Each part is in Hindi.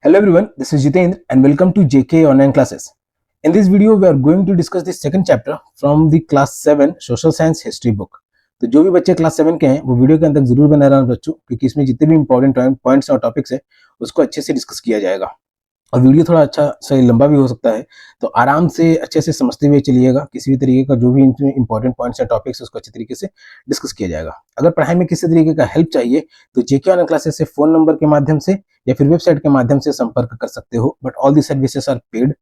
Hello everyone, this is Jitendra and welcome to JK Online Classes. In this video, we are going to discuss the second chapter from the class 7 Social Science History book. तो जो भी बच्चे क्लास 7 के हैं वो वीडियो के अंत तक जरूर बने रहना बच्चों, क्योंकि इसमें जितने भी इंपॉर्टेंट पॉइंट्स और टॉपिक्स है उसको अच्छे से डिस्कस किया जाएगा और वीडियो थोड़ा अच्छा सही लंबा भी हो सकता है, तो आराम से अच्छे से समझते हुए चलिएगा। किसी भी तरीके का जो भी इंपॉर्टेंट पॉइंट्स या टॉपिक्स है उसको अच्छे तरीके से डिस्कस किया जाएगा। अगर पढ़ाई में किसी तरीके का हेल्प चाहिए तो जेके ऑनलाइन क्लासेस से फोन नंबर के माध्यम से या फिर वेबसाइट के माध्यम से संपर्क कर सकते हो, but all the services are paid.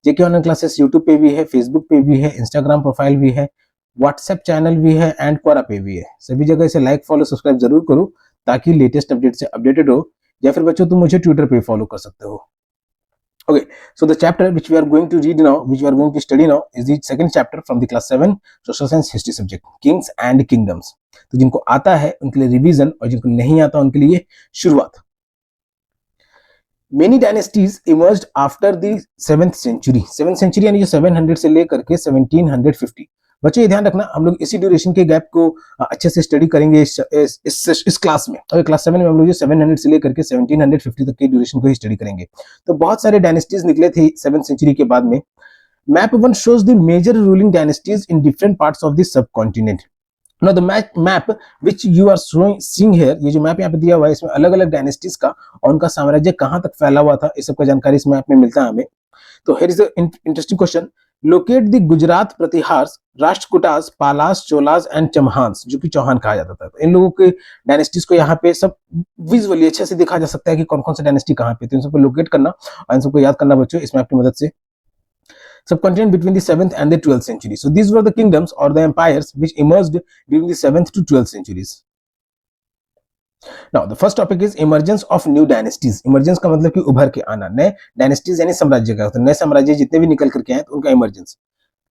JK online classes YouTube पे भी है, फेसबुक पे भी है, इंस्टाग्राम प्रोफाइल भी है, व्हाट्सएप चैनल भी है एंड क्वारा पे भी है। सभी जगह इसे लाइक फॉलो सब्सक्राइब जरूर करो ताकि लेटेस्ट अपडेट से अपडेटेड हो, या फिर बच्चों तुम मुझे ट्विटर पे फॉलो कर सकते हो। Okay, so the chapter which we are going to read now, which we are going to study now, is the second chapter from the class 7 social science history subject, Kings and Kingdoms. तो जिनको आता है उनके लिए रिवीजन और जिनको नहीं आता उनके लिए शुरुआत। Many dynasties emerged after the 7th century. 7th century यानी जो 700 से लेकर के 1750। बच्चों ये ध्यान रखना, हम लोग इसी ड्यूरेशन के गैप को अच्छे से स्टडी करेंगे इस क्लास में। और क्लास 7 में हम लोग 700 से लेकर के 1750 तक के ड्यूरेशन को ही स्टडी करेंगे। तो बहुत सारे डायनेस्टीज निकले थे 7th सेंचुरी के बाद में। Map 1 shows the major ruling dynasties in different parts of the subcontinent. Now the map which you are seeing here, ये जो मैप यहाँ पे दिया हुआ है इसमें अलग अलग डायनेस्टीज का और उनका साम्राज्य कहाँ तक फैला हुआ था इस सब का जानकारी इस मैप में मिलता है हमें। तो here is the interesting question. Locate the Gujarat Pratiharas, Rashtrakutas, Palas, Cholas and Chahamanas, जो कि चौहान कहा जाता था। तो इन लोगों के डायनेस्टीज को यहाँ पे सब विजुअली अच्छे से देखा जा सकता है कि कौन कौन सा डायनेस्टी कहाँ पे। तो इन सबको लोकेट करना और इन सबको याद करना बच्चों इस मैप की मदद से। Subcontinent between the 7th and the 12th century. So these were the kingdoms or the empires which emerged during the 7th to 12th centuries. Now the first topic is emergence of new dynasties. Emergence का मतलब कि उभर के आना, नए डायनेस्टीज यानी साम्राज्य का, तो नए साम्राज्य जितने भी निकल करके आए तो उनका emergence.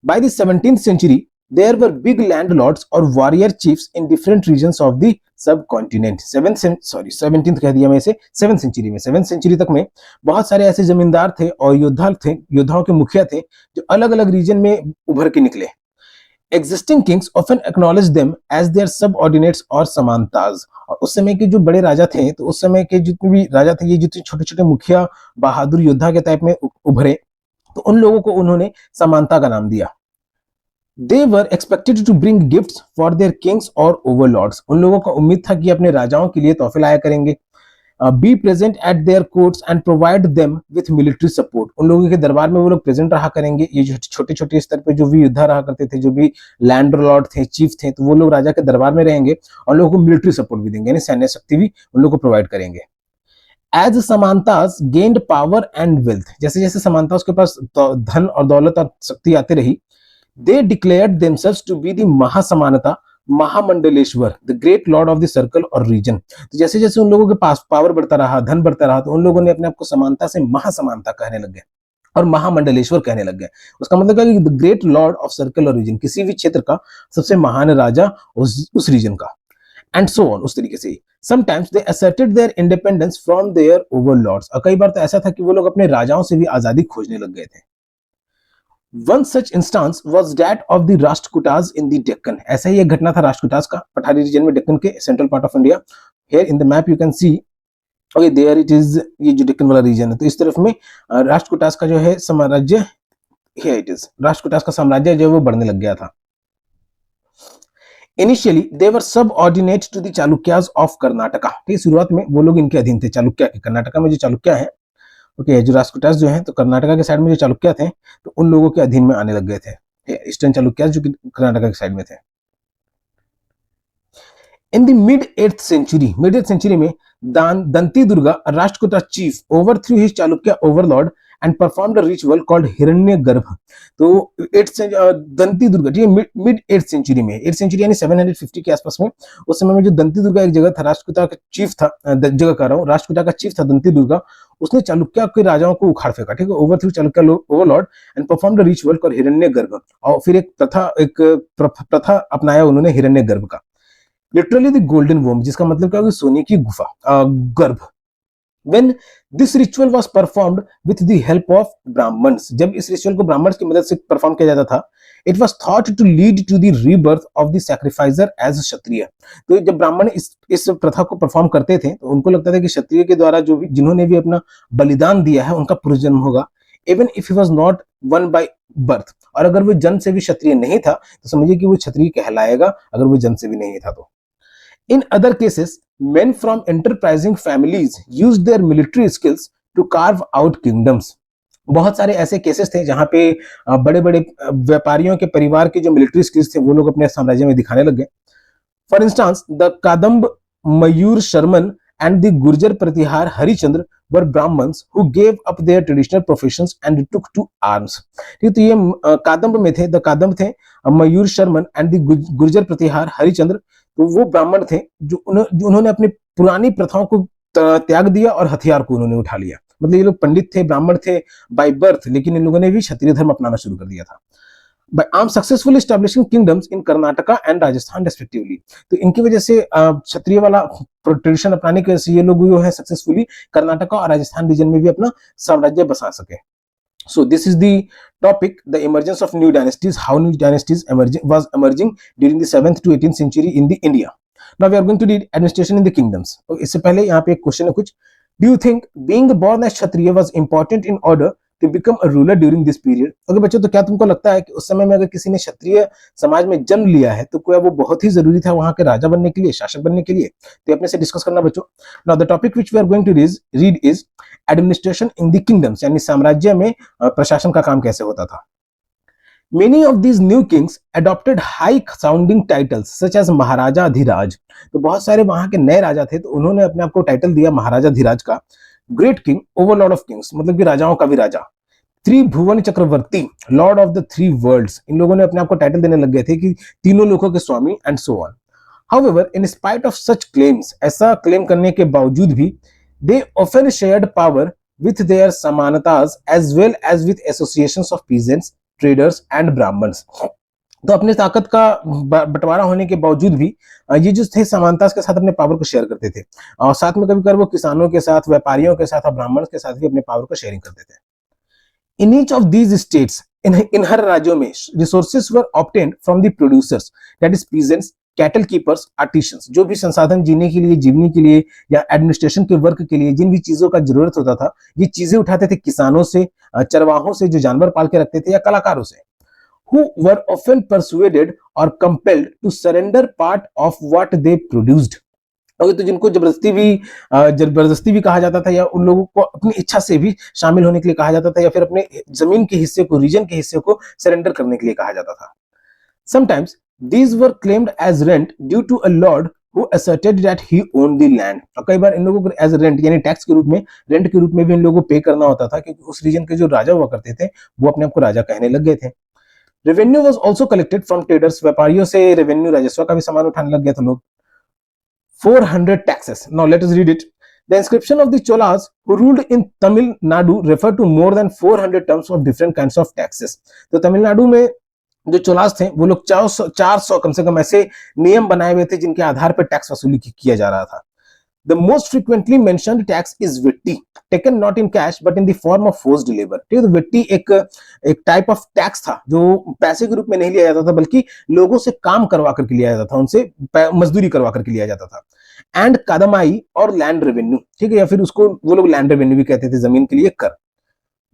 By the 17th century, there were big landlords or warrior chiefs in different regions of the subcontinent. 17th कह दिया मैं इसे, 7th century में, 7th century तक में बहुत सारे ऐसे जमींदार थे और योद्धाओं के मुखिया थे जो अलग अलग रीजन में उभर के निकले। Existing kings often acknowledged them as their subordinates or samantas. और उस समय के जो बड़े राजा थे, तो उस समय के जितने भी राजा थे, ये जितने छोटे छोटे मुखिया बहादुर योद्धा के टाइप में उभरे, तो उन लोगों को उन्होंने समानता का नाम दिया। They were expected to bring gifts for their kings or overlords. उन लोगों का उम्मीद था कि अपने राजाओं के लिए तोहफे लाया करेंगे। Be present at their courts and provide them with military support. उन लोगों के दरबार में वो लोग प्रेजेंट रहा करेंगे। ये जो छोटे छोटे स्तर पे जो भी योद्धा रहा करते थे, जो भी लैंडलॉर्ड थे, चीफ थे, तो वो लोग राजा के दरबार में रहेंगे और लोगों को मिलिट्री सपोर्ट भी देंगे, यानी सैन्य शक्ति भी उन लोगों को प्रोवाइड करेंगे। As Samantas gained power and wealth, जैसे जैसे समानता उसके पास धन और दौलत और शक्ति आती रही, they declared themselves to be the mahasamanta mahamandaleshwara, the great lord of the circle और रीजन। तो जैसे जैसे उन लोगों के पास पावर बढ़ता रहा, धन बढ़ता रहा, तो उन लोगों ने अपने आप को समानता से महासमानता कहने लग गए और महामंडलेश्वर कहने लग गए। उसका मतलब है कि the great lord of circle और रीजन, किसी भी क्षेत्र का सबसे महान राजा उस रीजन का, एंड सो ऑन, उस तरीके से। Sometimes they asserted their independence from their overlords. और कई बार तो ऐसा था कि वो लोग अपने राजाओं से भी आजादी खोजने लग गए थे। One such instance was that of the Rashtrakutas in the Deccan. ऐसा ही एक घटना था राष्ट्रकूटास का पठारी रीजन में, डेक्कन के central part of India. Here in the map you can see, okay, there it is, ये जो डेक्कन वाला रीजन है, तो इस तरफ में राष्ट्रकूटास का जो है साम्राज्य, here it is, राष्ट्रकूटास का साम्राज्य जो है वो बढ़ने लग गया था। Initially they were subordinate to the Chalukyas of Karnataka. ठीक, शुरुआत में वो लोग इनके अधीन थे, चालुक्य के। कर्नाटका में जो चालुक्य है, ओके, जो राष्ट्रकूटास जो है, तो कर्नाटका के साइड में जो चालुक्य थे तो उन लोगों के अधीन में आने लग गए थे, ईस्टर्न चालुक्य जो कि कर्नाटका के साइड में थे। In the mid 8th century में Danti Durga Rashtrakuta chief overthrew his Chalukya overlord and performed a ritual called Hiranyagarbha. तो दंती दुर्गा, ठीक है, मिड 8th सेंचुरी में, 8th सेंचुरी यानी 750 के आसपास में, उस समय में जो दंती दुर्गा एक जगह था, राष्ट्रकूटा का चीफ था, जगह कह रहा हूँ, राष्ट्रकूटा का चीफ था दंती दुर्गा, उसने चालुक्य के राजाओं को उखाड़ फेंका, ठीक है, overthrew Chalukya overlord and performed a ritual called Hiranyagarbha. और फिर एक प्रथा अपनाया उन्होंने हिरण्यगर्भ का, लिटरली द गोल्डन वोम, जिसका मतलब क्या होगा, सोने की गुफा, गर्भ। When this ritual was performed with the help of Brahmins, जब इस रिचुअल को ब्राह्मण्स की मदद से परफॉर्म किया जाता था, it was thought to lead to the rebirth of the sacrificer as Kshatriya. तो जब ब्राह्मण इस प्रथा को परफॉर्म करते थे तो उनको लगता था कि क्षत्रिय के द्वारा जो भी जिन्होंने भी अपना बलिदान दिया है उनका पुनर्जन्म होगा, even if he was not one by birth. और अगर वो जन्म से भी क्षत्रिय नहीं था तो समझिए कि वो क्षत्रिय कहलाएगा, अगर वो जन्म से भी नहीं था तो। In other cases, men from enterprising families used their military skills to carve out kingdoms. बहुत सारे ऐसे केसेस थे जहां पे बड़े बड़े व्यापारियों के परिवार के जो मिलिट्री स्किल्स थे वो लोग अपने साम्राज्य में दिखाने लग गए। For instance the Kadamba Mayura Sharman and the Gurjar Pratihar Harichandra were Brahmins who gave up their traditional professions and took to arms. ठीक, तो ये कादम्ब में थे, द कादम्ब थे मयूर शर्मन एंड द गुर्जर प्रतिहार हरिचंद्र। तो वो ब्राह्मण थे जो उन्होंने अपनी पुरानी प्रथाओं को त्याग दिया और हथियार को उन्होंने उठा लिया। मतलब ये लोग पंडित थे, ब्राह्मण थे बाय बर्थ, लेकिन इन लोगों ने भी क्षत्रिय धर्म अपनाना शुरू कर दिया था। by arms successfully establishing kingdoms in Karnataka and Rajasthan respectively। तो इनकी वजह से क्षत्रिय वाला ट्रेडिशन अपनाने की वजह से ये लोग जो है सक्सेसफुली कर्नाटका और राजस्थान रीजन में भी अपना साम्राज्य बसा सके। So this is the topic, the emergence of new dynasties, how new dynasties was emerging during the 7th to 18th century in the India. Now we are going to read administration in the kingdoms। तो इससे पहले यहाँ पे एक क्वेश्चन है कुछ। Do you think being born as Kshatriya was important in order to become a ruler during this period? Okay बच्चों, तो क्या तुमको लगता है कि उस समय में अगर किसी ने क्षत्रिय समाज में जन्म लिया है तो क्या वो बहुत ही जरूरी था वहां के राजा बनने के लिए, शासक बनने के लिए? तो अपने से डिस्कस करना बच्चों। Now the topic which we are going to read is administration in the kingdoms, यानी साम्राज्य में प्रशासन का काम कैसे होता था। Many of these new kings adopted high sounding titles such as महाराजा अधिराज। तो बहुत सारे वहां के नए राजा थे तो उन्होंने अपने आप को टाइटल दिया महाराजा अधिराज का। Great king, overlord of kings, मतलब कि राजाओं का भी राजा। Tribhuvana Chakravarti, lord of the three worlds, इन लोगों ने अपने आप को टाइटल देने लग गए थे कि तीनों लोगों के स्वामी and so on. However in spite of such claims, ऐसा क्लेम करने के बावजूद भी they often shared power with their samantas as well as with associations of peasants, traders and brahmins। तो अपने ताकत का बंटवारा होने के बावजूद भी ये जो थे समानता के साथ अपने पावर को शेयर करते थे, और साथ में कभी कभी वो किसानों के साथ, व्यापारियों के साथ और ब्राह्मणों के साथ भी अपने पावर को शेयरिंग करते थे। In each of these states, इन हर राज्यों में resources were obtained from the producers, that is peasants, cattle keepers, artisans. जो भी संसाधन जीने के लिए, जीवनी के लिए या एडमिनिस्ट्रेशन के वर्क के लिए जिन भी चीजों का जरूरत होता था, ये चीजें उठाते थे किसानों से, चरवाहों से जो जानवर पाल के रखते थे, या कलाकारों से। Who were often persuaded or compelled to surrender part of what they produced। Okay, तो जिनको जबरदस्ती भी कहा जाता था, या उन लोगों को अपनी इच्छा से भी शामिल होने के लिए कहा जाता था, या फिर अपने जमीन के हिस्से को, रीजन के हिस्से को सरेंडर करने के लिए कहा जाता था। Sometimes these were claimed as rent due to a lord who asserted that he owned the land। और कई बार इन लोगों को एज रेंट यानी टैक्स के रूप में, रेंट के रूप में भी इन लोगों को पे करना होता था, क्योंकि उस रीजन के जो राजा हुआ करते थे वो अपने आप को राजा कहने लग गए थे। Revenue was also collected from traders, व्यापारियों से रेवेन्यू, राजस्व का भी सामान उठाने लग गए थे लोग। 400 taxes। Now let us read it। The inscription of the Cholas who ruled in Tamil Nadu refer to more than 400 terms of different kinds of taxes। तो तमिलनाडु में जो चोलास थे वो लोग 400 कम से कम ऐसे नियम बनाए हुए थे जिनके आधार पर टैक्स वसूली किया जा रहा था। The most frequently mentioned tax is vetti, taken not in cash but in the form of forced labor। ठीक है, तो vetti एक टाइप ऑफ टैक्स था जो पैसे के रूप में नहीं लिया जाता था, बल्कि लोगों से काम करवा करके लिया जाता था, उनसे मजदूरी करवा करके लिया जाता था। एंड कादमाई और लैंड रेवेन्यू, ठीक है, या फिर उसको वो लोग लैंड रेवेन्यू भी कहते थे, जमीन के लिए कर।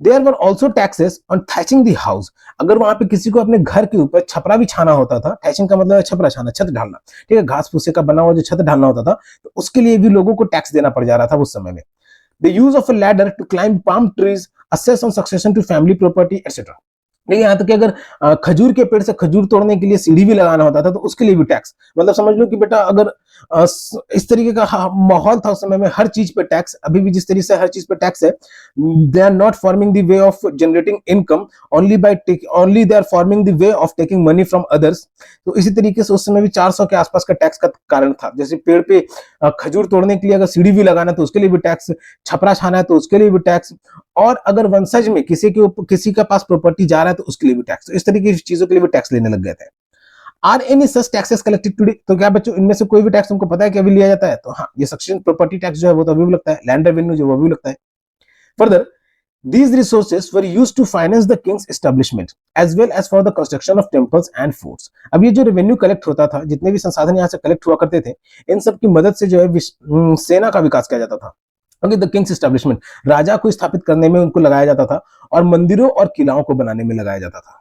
There were also taxes on thatching the house। अगर वहां पे किसी को अपने घर के ऊपर छपरा भी छाना होता था, thatching का मतलब है छपरा छाना, छत ढालना, ठीक है, घास फूसे का बना हुआ जो छत ढालना होता था, तो उसके लिए भी लोगों को टैक्स देना पड़ जा रहा था उस समय में। The use of a ladder to climb palm trees, assess on succession to family property, etc। लेकिन यहाँ तक कि अगर खजूर के पेड़ से खजूर तोड़ने के लिए सीढ़ी भी लगाना होता था तो उसके लिए भी टैक्स। मतलब समझ लो कि बेटा अगर इस तरीके का माहौल था उस समय में, हर चीज पे टैक्स, अभी भी जिस तरीके से हर चीज पे टैक्स है, they are not forming the way of generating income, only they are forming the way of taking money from others. तो इसी तरीके से उस समय भी 400 के आसपास का टैक्स का कारण था। जैसे पेड़ पे खजूर तोड़ने के लिए अगर सीढ़ी भी लगाना तो उसके लिए भी टैक्स, छपरा छाना है तो उसके लिए भी टैक्स, और अगर वंशज में किसी के पास प्रॉपर्टी जा रहा है तो उसके लिए भी टैक्स। तो इस तरीके की चीजों के लिए भी टैक्स लेने लग गए थे। Are any such taxes collected today? तो क्या बच्चों इनमें से कोई भी टैक्स तुमको पता है कि अभी लिया जाता है? तो हाँ, ये सक्सेशन प्रॉपर्टी टैक्स जो है वो तो अभी भी लगता है, लैंड रेवेन्यू जो वो भी लगता है। Further These resources were used to finance the king's establishment as well as for the construction of temples and forts. अब ये जो रेवेन्यू कलेक्ट होता था, जितने भी संसाधन यहाँ से कलेक्ट हुआ करते थे, इन सब की मदद से जो है सेना का विकास किया जाता था। ओके, द किंग्स एस्टैब्लिशमेंट, राजा को स्थापित करने में उनको लगाया जाता था और मंदिरों और किलाओं को बनाने में लगाया जाता था।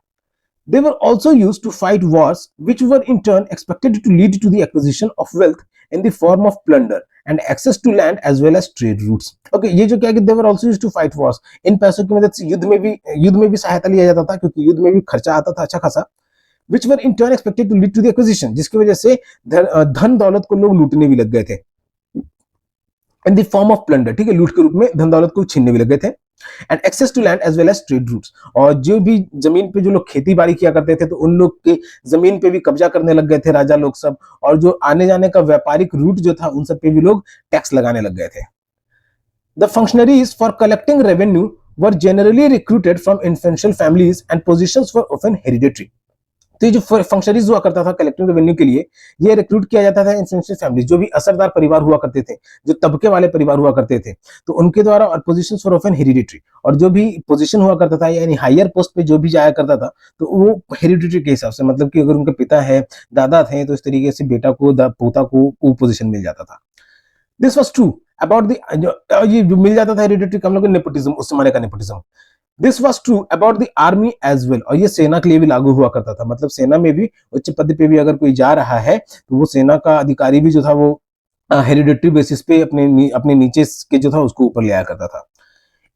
They were also used to fight wars, which were in turn expected to lead to the acquisition of wealth in the form of plunder and access to land as well as trade routes. Okay, ये जो क्या है कि they were also used to fight wars. इन पैसों की मदद से युद्ध में भी सहायता लिया जाता था, क्योंकि युद्ध में भी खर्चा आता था अच्छा खासा, which were in turn expected to lead to the acquisition, जिसकी वजह से धन दौलत को लोग लूटने भी लग गए थे in the form of plunder, ठीक है, लूट के रूप में धन दौलत को छीनने भी लग गए थे। And access to land as well as trade routes, और जो भी जमीन पे जो लोग खेती बाड़ी किया करते थे तो उन लोग के जमीन पे भी कब्जा करने लग गए थे राजा लोग सब, और जो आने जाने का व्यापारिक रूट जो था उन सब पे भी लोग टैक्स लगाने लग गए थे। The functionaries for collecting revenue were generally recruited from influential families and positions were often hereditary. तो ये जो फंक्शनरीज हुआ करता था कलेक्टिंग रेवेन्यू के लिए, ये रिक्रूट किया जाता था इन्फ्लुएंशियल फैमिली, जो भी असरदार परिवार हुआ करते थे, जो तबके वाले परिवार हुआ करते थे, तो उनके द्वारा, और पोजीशंस फॉर ऑफन हेरिडिटरी, और जो भी पोजीशन हुआ करता था यानी हायर पोस्ट पे जो भी जाया करता था तो वो हेरिडिटरी के हिसाब से, मतलब कि अगर उनके पिता है, दादा थे, तो इस तरीके से बेटा को, पोता को वो पोजीशन मिल जाता था। This was true about the, ये जो मिल जाता था हेरिडिटरी का, हम लोग नेपोटिज्म, उस जमाने का nepotism. This was true about the army as well, और ये सेना के लिए भी लागू हुआ करता था, मतलब सेना में भी उच्च पद पे भी अगर कोई जा रहा है तो वो सेना का अधिकारी भी जो था वो हेरिडिटरी बेसिस पे अपने नीचे के जो था उसको ऊपर ले आया करता था।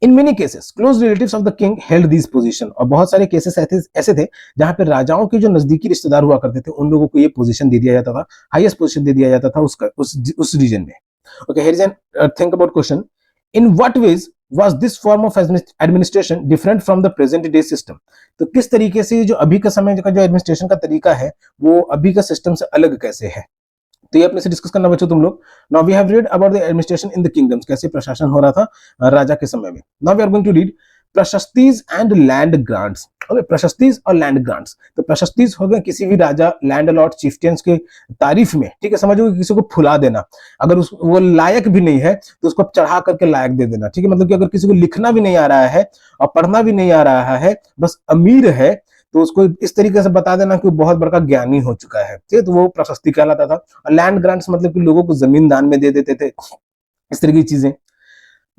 In many cases close relatives of the king held this position, और बहुत सारे केसेस ऐसे थे जहां पे राजाओं के जो नजदीकी रिश्तेदार हुआ करते थे उन लोगों को ये पोजीशन दे दिया जाता था, हाईएस्ट पोजीशन दे दिया जाता था उस रीजन में। Okay, here is an think about question, in what ways was this form of administration different from the present day system? तो किस तरीके से जो अभी का समय का जो एडमिनिस्ट्रेशन का तरीका है वो अभी का सिस्टम से अलग कैसे है, तो ये अपने से डिस्कस करना बच्चों तुम लोग। Now we have read about the administration in the kingdoms, कैसे प्रशासन हो रहा था राजा के समय में। Now we are going to read prashastis and land grants. Okay, prashastis और लैंड ग्रांट्स, तो प्रशस्तीज हो गए किसी भी राजा, लैंड लॉर्ड, चिफ्टियंस के तारीफ में, ठीक है, समझो किसी को फुला देना, अगर वो लायक भी नहीं है तो उसको चढ़ा करके लायक दे देना, ठीक है, मतलब कि अगर किसी को लिखना भी नहीं आ रहा है और पढ़ना भी नहीं आ रहा है, बस अमीर है, तो उसको इस तरीके से बता देना कि वो बहुत बड़ा ज्ञानी हो चुका है, ठीक है, तो वो प्रशस्ति कहलाता था। और लैंड ग्रांट्स मतलब कि लोगों को जमीन दान में दे देते थे, इस तरह की चीजें।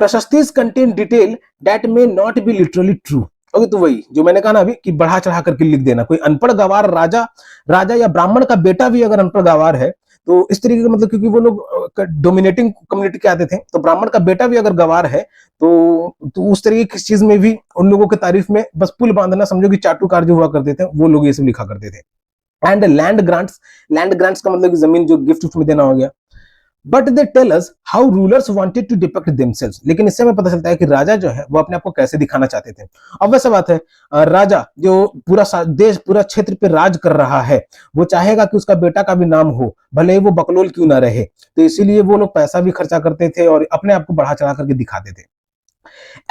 Prashastis contain detail that may not be literally true. Okay, तो वही जो मैंने कहा ना अभी कि बढ़ा चढ़ा करके लिख देना, कोई अनपढ़ गवार राजा या ब्राह्मण का बेटा भी अगर अनपढ़ गवार है तो इस तरीके का, मतलब क्योंकि वो लोग डोमिनेटिंग कम्युनिटी के आते थे, तो ब्राह्मण का बेटा भी अगर गवार है तो उस तरीके की चीज में भी उन लोगों की तारीफ में बस पुल बांधना, समझो कि चाटुकार जो हुआ करते थे वो लोग ये सब लिखा करते थे। एंड लैंड ग्रांट्स का मतलब कि जमीन जो गिफ्ट में देना हो गया। But they tell us how rulers wanted to depict themselves, लेकिन इससे हमें पता चलता है कि राजा जो है वो अपने आप को कैसे दिखाना चाहते थे। अब वैसा बात है, राजा जो पूरा देश, पूरा क्षेत्र पे राज कर रहा है, वो चाहेगा कि उसका बेटा का भी नाम हो, भले ही वो बकलोल क्यों ना रहे, तो इसीलिए वो लोग पैसा भी खर्चा करते थे और अपने आप को बढ़ा चढ़ा करके दिखाते थे।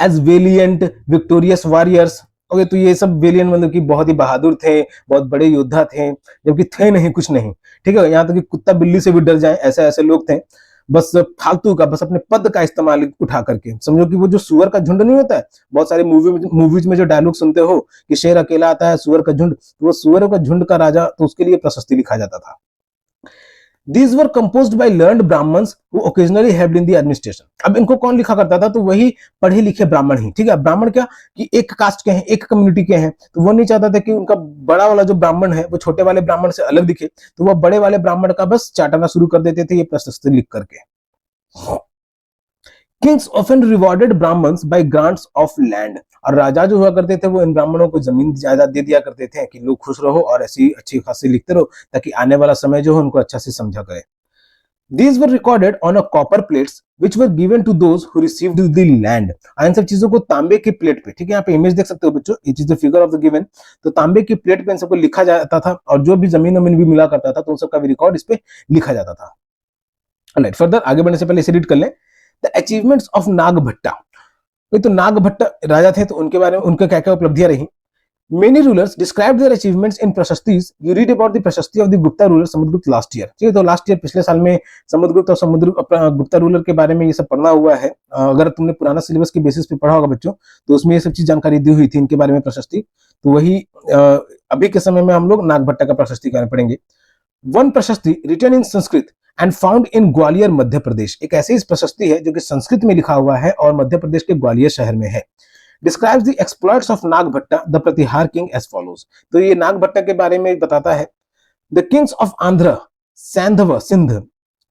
As valiant victorious warriors, okay, तो ये सब वेलियंट मतलब कि बहुत ही बहादुर थे, बहुत बड़े योद्धा थे, जबकि थे नहीं, कुछ नहीं, ठीक है, यहाँ तक कि कुत्ता बिल्ली से भी डर जाए ऐसे ऐसे लोग थे, बस फालतू का, बस अपने पद का इस्तेमाल उठा करके, समझो कि वो जो सुअर का झुंड नहीं होता है, बहुत सारे मूवीज में जो डायलॉग सुनते हो कि शेर अकेला आता है सुअर का झुंड, तो वो सुअर का झुंड का राजा, तो उसके लिए प्रशस्ति लिखा जाता था। These were composed by learned Brahmins who occasionally helped in the administration. अब इनको कौन लिखा करता था, तो वही पढ़े लिखे ब्राह्मण ही, ठीक है, ब्राह्मण क्या कि एक कास्ट के हैं, एक कम्युनिटी के हैं, तो वो नहीं चाहता था कि उनका बड़ा वाला जो ब्राह्मण है वो छोटे वाले ब्राह्मण से अलग दिखे, तो वो बड़े वाले ब्राह्मण का बस चाटना शुरू कर देते थे ये प्रशस्ति लिख करके। Kings often rewarded Brahmins by grants of land, और राजा जो हुआ करते थे वो इन ब्राह्मणों को जमीन जायदाद दे दिया करते थे कि लोग खुश रहो और ऐसी अच्छी खासी लिखते रहो ताकि आने वाला समय जो है उनको अच्छा से समझा करे। These were recorded on a copper plates which were given to those who received the land. इन सब चीजों को तांबे की प्लेट पे, ठीक है, यहाँ पे इमेज देख सकते हो बच्चों, it is the figure of the given, तो तांबे की प्लेट पे इन सबको लिखा जाता था और जो भी जमीन भी मिला करता था तो उन सबका भी रिकॉर्ड इस पे लिखा जाता था। राइट, फर्दर आगे बढ़ने से पहले इसे रीड कर लें। द अचीवमेंट्स ऑफ नागभट्टा, तो नागभट्ट राजा थे तो उनके बारे में उनके क्या क्या उपलब्धियां रही। Many rulers described their achievements in प्रशस्तिस. You read about the प्रशस्ति of the Gupta ruler Samudragupta last year. ठीक है, तो लास्ट ईयर पिछले साल में समुद्रगुप्त और गुप्ता रूलर के बारे में ये सब पढ़ना हुआ है. अगर तुमने पुराना सिलेबस के बेसिस पे पढ़ा होगा बच्चों, तो उसमें ये सब चीज जानकारी दी हुई थी इनके बारे में प्रशस्ति. तो वही अभी के समय में हम लोग नागभट्टा का प्रशस्ति कार्य पढ़ेंगे. One prashasti written in Sanskrit and found in Gwalior Madhya Pradesh. एक ऐसी प्रशस्ति है जो कि संस्कृत में लिखा हुआ है और मध्य प्रदेश के ग्वालियर शहर में है. Describes the exploits of Nagbhatta, the Pratihar king as follows. तो ये नागभट्टा के बारे में बताता है. The kings of Andhra, Sandhava, Sindh,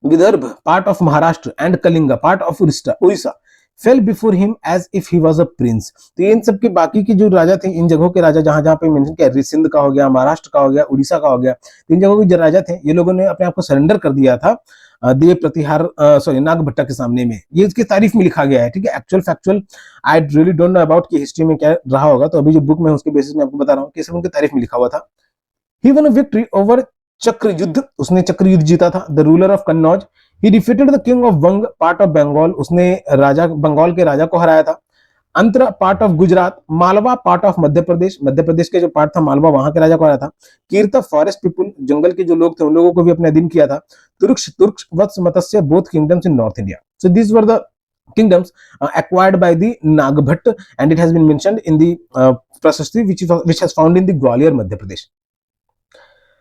Vidarbha, part of Maharashtra, and Kalinga, part of Orissa, fell before him as if he was a prince. तो इन सब के बाकी के जो राजा थे, इन जगहों के राजा जहां जहां पे मेंशन किया, सिंध का हो गया, महाराष्ट्र का हो गया, उड़ीसा का हो गया, इन जगहों के जो राजा थे, ये लोगों ने अपने आप को सरेंडर कर दिया था देव प्रतिहार नागभट्टा के सामने में. ये इसकी तारीफ में लिखा गया है. ठीक है, actual factual I really don't know about की हिस्ट्री में क्या रहा होगा. तो अभी जो बुक में उसके बेसिस में आपको बता रहा हूँ कि सब उनकी तारीफ में लिखा हुआ था. He won a victory over Chakrayudha. उसने चक्र युद्ध जीता था. The ruler of Kannauj. He defeated the king of Vanga, part of Bengal. उसने राजा बंगाल के राजा को हराया था. अंतरा, part of Gujarat. Malwa, part of Madhya Pradesh. Madhya Pradesh के जो पार्ट था मालवा, वहां के राजा को हराया था. कीर्त, फॉरेस्ट पीपुल. जंगल के जो लोग थे उन लोगों को भी अपने अधीन किया था. Turks, Vatsa, Matsya, both kingdoms in north India. So this were the kingdoms acquired by the Nagbhatt, and it has been mentioned in the Prashasti which has found in the Gwalior, Madhya Pradesh.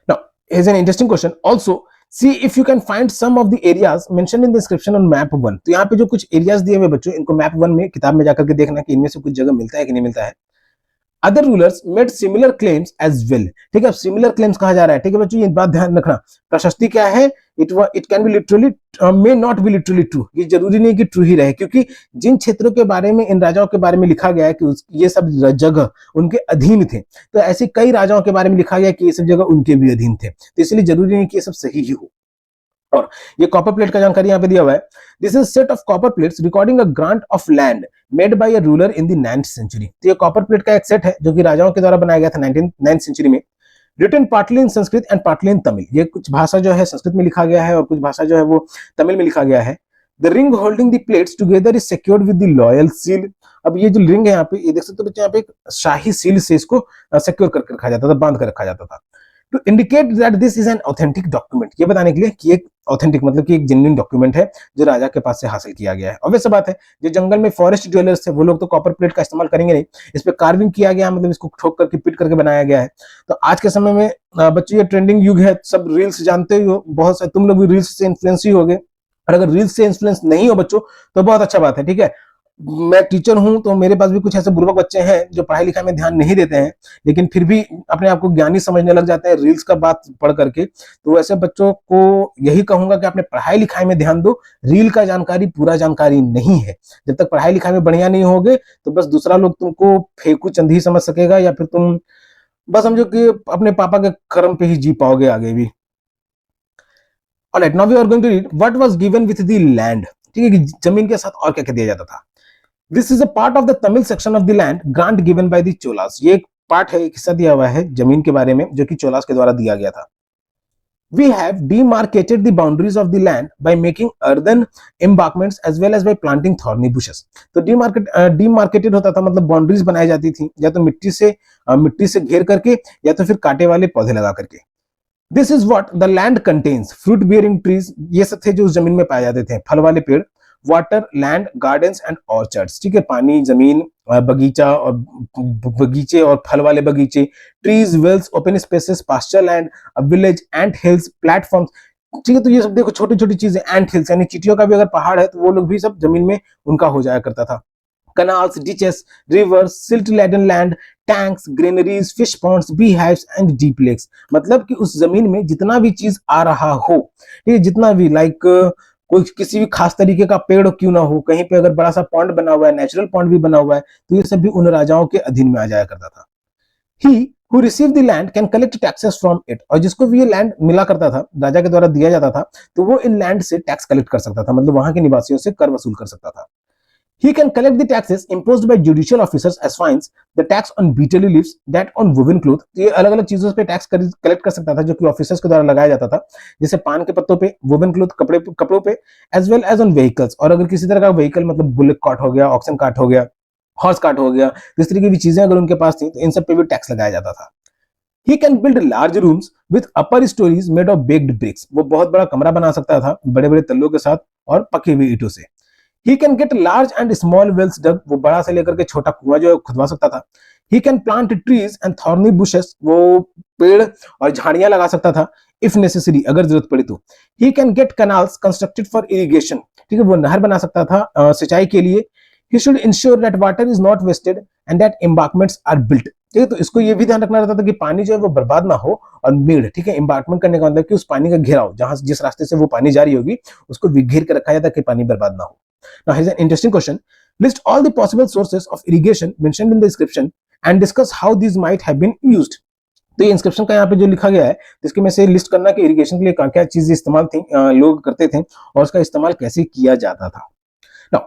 Now, here's an interesting question. Also, see if you can find some of the areas mentioned in the description on map 1. तो यहाँ पे जो कुछ एरियाज दिए हुए बच्चों, इनको मैप 1 में किताब में जाकर के देखना कि इनमें से कुछ जगह मिलता है कि नहीं मिलता है. Other rulers made similar claims as well. ठीक है, सिमिलर क्लेम्स कहा जा रहा है. ठीक है बच्चों, ये बात ध्यान रखना. प्रशस्ति क्या है? It can be literally, may not be literally true. ये जरूरी नहीं कि ट्रू ही रहे, क्योंकि जिन क्षेत्रों के बारे में, इन राजाओं के बारे में लिखा गया है कि ये सब जगह उनके अधीन थे, तो ऐसे कई राजाओं के बारे में लिखा गया कि ये सब जगह उनके भी अधीन थे. तो इसलिए जरूरी नहीं कि ये सब सही ही हो. और ये कॉपर प्लेट का जानकारी यहाँ पे दिया हुआ है. This is set of copper plates recording a grant of land made by a ruler in the 9th century. तो ये कॉपर प्लेट का एक सेट है जो कि राजाओं के द्वारा बनाया गया था 9th सेंचुरी में. Written partly in Sanskrit and partly in Tamil. ये कुछ भाषा जो है संस्कृत में लिखा गया है और कुछ भाषा जो है वो तमिल में लिखा गया है. The ring holding the plates together is secured with the loyal seal. अब ये जो रिंग है यहाँ पे, ये देख सकते हो बच्चे, यहाँ पे एक शाही सील से इसको सिक्योर करके रखा जाता था, बांध कर रखा जाता था. To indicate that this is an authentic document. ये बताने के लिए कि एक ऑथेंटिक मतलब कि एक जेन्युइन डॉक्यूमेंट है जो राजा के पास से हासिल किया गया है. ऑब्वियस बात है, जो जंगल में फॉरेस्ट ड्वेलर्स थे वो लोग तो कॉपर प्लेट का इस्तेमाल करेंगे नहीं. इस पे कार्विंग किया गया, मतलब इसको ठोक करके पीट करके बनाया गया है. तो आज के समय में बच्चों ये ट्रेंडिंग युग है, सब रील्स जानते ही हो, बहुत सारे तुम लोग भी रील्स से इन्फ्लुएंस ही होगे. और अगर रील्स से इन्फ्लुएंस नहीं हो बच्चों तो बहुत अच्छा बात है. ठीक है, मैं टीचर हूं तो मेरे पास भी कुछ ऐसे बुर्बक बच्चे हैं जो पढ़ाई लिखाई में ध्यान नहीं देते हैं, लेकिन फिर भी अपने आप को ज्ञानी समझने लग जाते हैं रील्स का बात पढ़ करके. तो ऐसे बच्चों को यही कहूंगा कि अपने पढ़ाई लिखाई में ध्यान दो. रील का जानकारी पूरा जानकारी नहीं है. जब तक पढ़ाई लिखाई में बढ़िया नहीं होगे तो बस दूसरा लोग तुमको फेंकू चंदी समझ सकेगा, या फिर तुम बस समझो कि अपने पापा के कर्म पे ही जी पाओगे आगे भी. Alright, now we are going to read what was given with the land. ठीक है, कि जमीन के साथ और क्या क्या दिया जाता था. This is a part of the Tamil section of the land grant given by the Cholas. ये एक पार्ट है, एक हिस्सा दिया हुआ है जमीन के बारे में जो कि चोलास के द्वारा दिया गया था. We have demarcated the boundaries of the land by making earthen embankments as well as by planting thorny bushes. तो demarcated होता था मतलब बाउंड्रीज बनाई जाती थी, या तो मिट्टी से घेर करके, या तो फिर कांटे वाले पौधे लगा करके. This is what the land contains. Fruit bearing trees, ये सब थे जो उस जमीन में पाए जाते थे, फल वाले पेड़. Water, land, gardens and orchards. ठीक है, पानी, जमीन, बगीचा और बगीचे और फल वाले बगीचे. Trees, wells, open spaces, pasture land, village, ant hills, platforms. ठीक है, तो ये सब देखो छोटी छोटी चीजें. एंट हिल्स यानी चींटियों का भी अगर पहाड़ है तो वो लोग भी सब जमीन में उनका हो जाया करता था. canals, ditches, rivers, silt-laden land, tanks, granaries, fish ponds, beehives and deep lakes. मतलब कि उस जमीन में जितना भी चीज आ रहा हो, ठीक है, जितना भी लाइक कोई किसी भी खास तरीके का पेड़ क्यों ना हो, कहीं पे अगर बड़ा सा पॉन्ड बना हुआ है, नेचुरल पॉन्ड भी बना हुआ है, तो ये सब भी उन राजाओं के अधीन में आ जाया करता था. ही who received the land can collect taxes from it. और जिसको भी ये लैंड मिला करता था, राजा के द्वारा दिया जाता था, तो वो इन लैंड से टैक्स कलेक्ट कर सकता था, मतलब वहां के निवासियों से कर वसूल कर सकता था. He can collect the taxes imposed by judicial officers as fines, the tax on betel leaves, that on woven cloth. ये अलग-अलग चीजों पे टैक्स कलेक्ट कर सकता था जो कि ऑफिसर्स के द्वारा लगाया जाता था, जैसे पान के पत्तों पे, वोवन क्लोथ कपड़ों पे, as well as on vehicles. और अगर किसी तरह का व्हीकल मतलब बुलेट कार्ट हो गया, ऑक्सन कार्ट हो गया, हॉर्स कार्ट हो गया, तो इस तरह की भी चीजें अगर उनके पास थी तो इन सब पे भी टैक्स लगाया जाता था। He can build large rooms with upper stories made of baked bricks, वो बहुत बड़ा कमरा बना सकता था बड़े बड़े तल्लों के साथ और पकी हुई ईंटों से। He can get large and small wells dug, वो बड़ा से लेकर के छोटा कुआं जो है खुदवा सकता था। He can plant trees and thorny bushes, वो पेड़ और झाड़ियां लगा सकता था इफ नेसेसरी, अगर जरूरत पड़ी तो। ही can gate canals constructed for irrigation, ठीक है, वो नहर बना सकता था सिंचाई के लिए। He should ensure that water is not wasted and that embankments are built, ठीक है, तो इसको ये भी ध्यान रखना रहता था कि पानी जो है वो बर्बाद ना हो। और मेड, ठीक है, एम्बार्कमेंट करने का मतलब कि उस पानी का घेराव, जहां जिस रास्ते से वो पानी जारी होगी उसको घेर के रखा जाता कि पानी बर्बाद ना हो। Now here's an interesting question. List all the possible sources of irrigation mentioned in the inscription and discuss how these might have been used. तो ये इंस्क्रिप्शन का यहाँ पे जो लिखा गया है, तो इसके में से लिस्ट करना कि इरिगेशन के लिए क्या क्या चीजें इस्तेमाल थी, लोग करते थे और उसका इस्तेमाल कैसे किया जाता था। Now,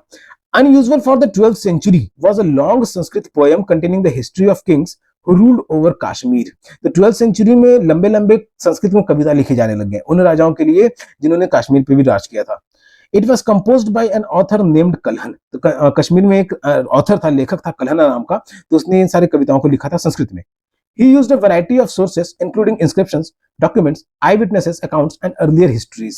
unusual for the 12th century was a long Sanskrit poem containing the history of kings who ruled over Kashmir. तो 12th century में लंबे लंबे संस्कृत में कविता लिखे जाने लग गए उन राजाओं के लिए जिन्होंने कश्मीर पे भी राज किया था। It was composed bye an author named Kalhana, तो कश्मीर में एक ऑथर था, लेखक था कल्हना नाम का, तो उसने इन सारी कविताओं को लिखा था संस्कृत में। He used a variety of sources including inscriptions, documents, eyewitnesses accounts and earlier histories.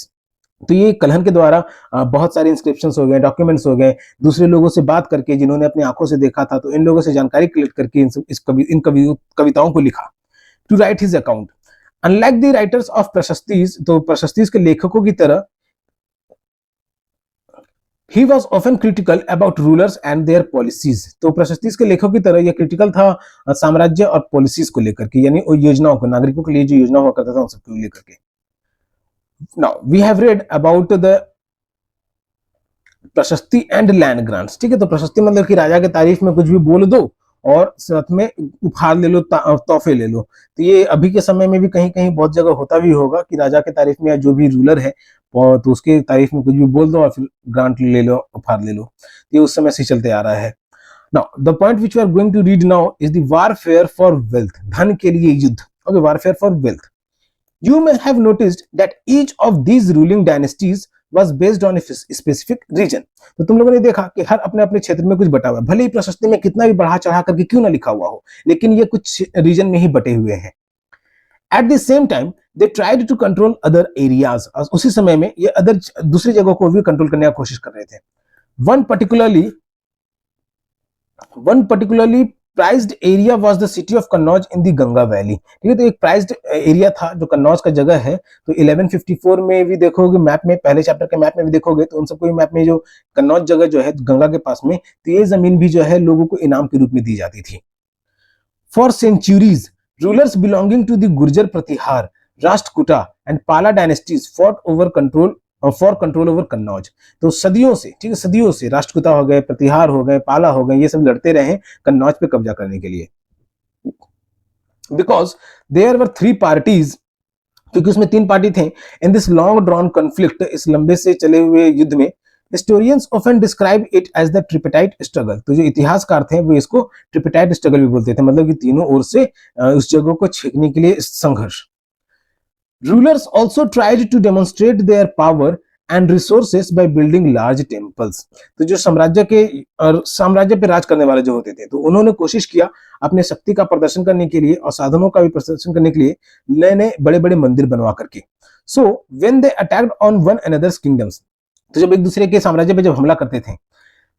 तो ये कल्हन के द्वारा बहुत सारे इंस्क्रिप्शंस हो गए, डॉक्यूमेंट्स हो गए, दूसरे लोगों से बात करके जिन्होंने अपनी आंखों से देखा था, तो इन लोगों से जानकारी कलेक्ट करके इन कविताओं को लिखा। To write his account, unlike the writers of prashastis, तो प्रशस्तीज के लेखकों की तरह He was often critical about rulers and their policies. तो प्रशस्ति के लेखकों की तरह यह क्रिटिकल था साम्राज्य और पॉलिसीज को लेकर के, यानी योजनाओं को, नागरिकों के लिए जो योजना हुआ करता था उन सबको लेकर के। Now we have read about the प्रशस्ति एंड लैंड ग्रांट्स, ठीक है, तो प्रशस्ति मतलब कि राजा के तारीफ में कुछ भी बोल दो और साथ में उपहार ले लो, तोहफे ले लो। तो ये अभी के समय में भी कहीं कहीं बहुत जगह होता भी होगा कि राजा के तारीफ में या जो भी रूलर है तो उसके तारीफ में कुछ भी बोल दो और फिर ग्रांट ले लो, उपहार ले लो। ये उस समय से चलते आ रहा है। Now the point which we are going to read now is the warfare for wealth, धन के लिए युद्ध। Okay, warfare for wealth. You may have noticed that each of these ruling dynasties was based on a specific region. तो तुम लोगों ने देखा कि हर अपने अपने क्षेत्र में कुछ बटा हुआ है, भले ही प्रशस्ति में कितना भी बढ़ा चढ़ा करके क्यों ना लिखा हुआ हो, लेकिन ये कुछ रीजन में ही बटे हुए हैं। At the same time, they tried to control other areas. उसी समय में ये अदर दूसरी जगहों को भी कंट्रोल करने की कोशिश कर रहे थे। One particularly prized area was the city of Kannauj in the Ganga valley, ठीक है, तो एक प्राइज्ड एरिया था जो कन्नौज का जगह है। तो 1154 में भी देखोगे मैप में, पहले चैप्टर के मैप में भी देखोगे तो उन सबको मैप में जो कन्नौज जगह जो है गंगा के पास में, तो ये जमीन भी जो है लोगों को इनाम के रूप में दी जाती थी। For centuries rulers belonging to the Gurjara Pratihara, Rashtrakuta and Pala dynasties fought over control for control over Kannauj. तो सदियों से, ठीक है, सदियों से राष्ट्रकूटा हो गए, प्रतिहार हो गए, पाला हो गए, ये सब लड़ते रहे कन्नौज पे कब्जा करने के लिए। बिकॉज देयर वर 3 पार्टीज, क्योंकि उसमें 3 पार्टी थे। In this long drawn conflict, इस लंबे से चले हुए युद्ध में, historians often describe it as the tripartite struggle. तो जो इतिहासकार थे वो इसको ट्रिपेटाइट स्ट्रगल भी बोलते थे, मतलब कि तीनों ओर से उस जगह को छेकने के लिए संघर्ष। Rulers also tried to demonstrate their power and resources by building large temples. तो जो साम्राज्य पे राज करने वाले जो होते थे, तो उन्होंने कोशिश किया अपने शक्ति का प्रदर्शन करने के लिए और साधनों का भी प्रदर्शन करने के लिए नए नए बड़े बड़े मंदिर बनवा करके। So when they attacked on one another's kingdoms, तो जब एक दूसरे के साम्राज्य पे जब हमला करते थे,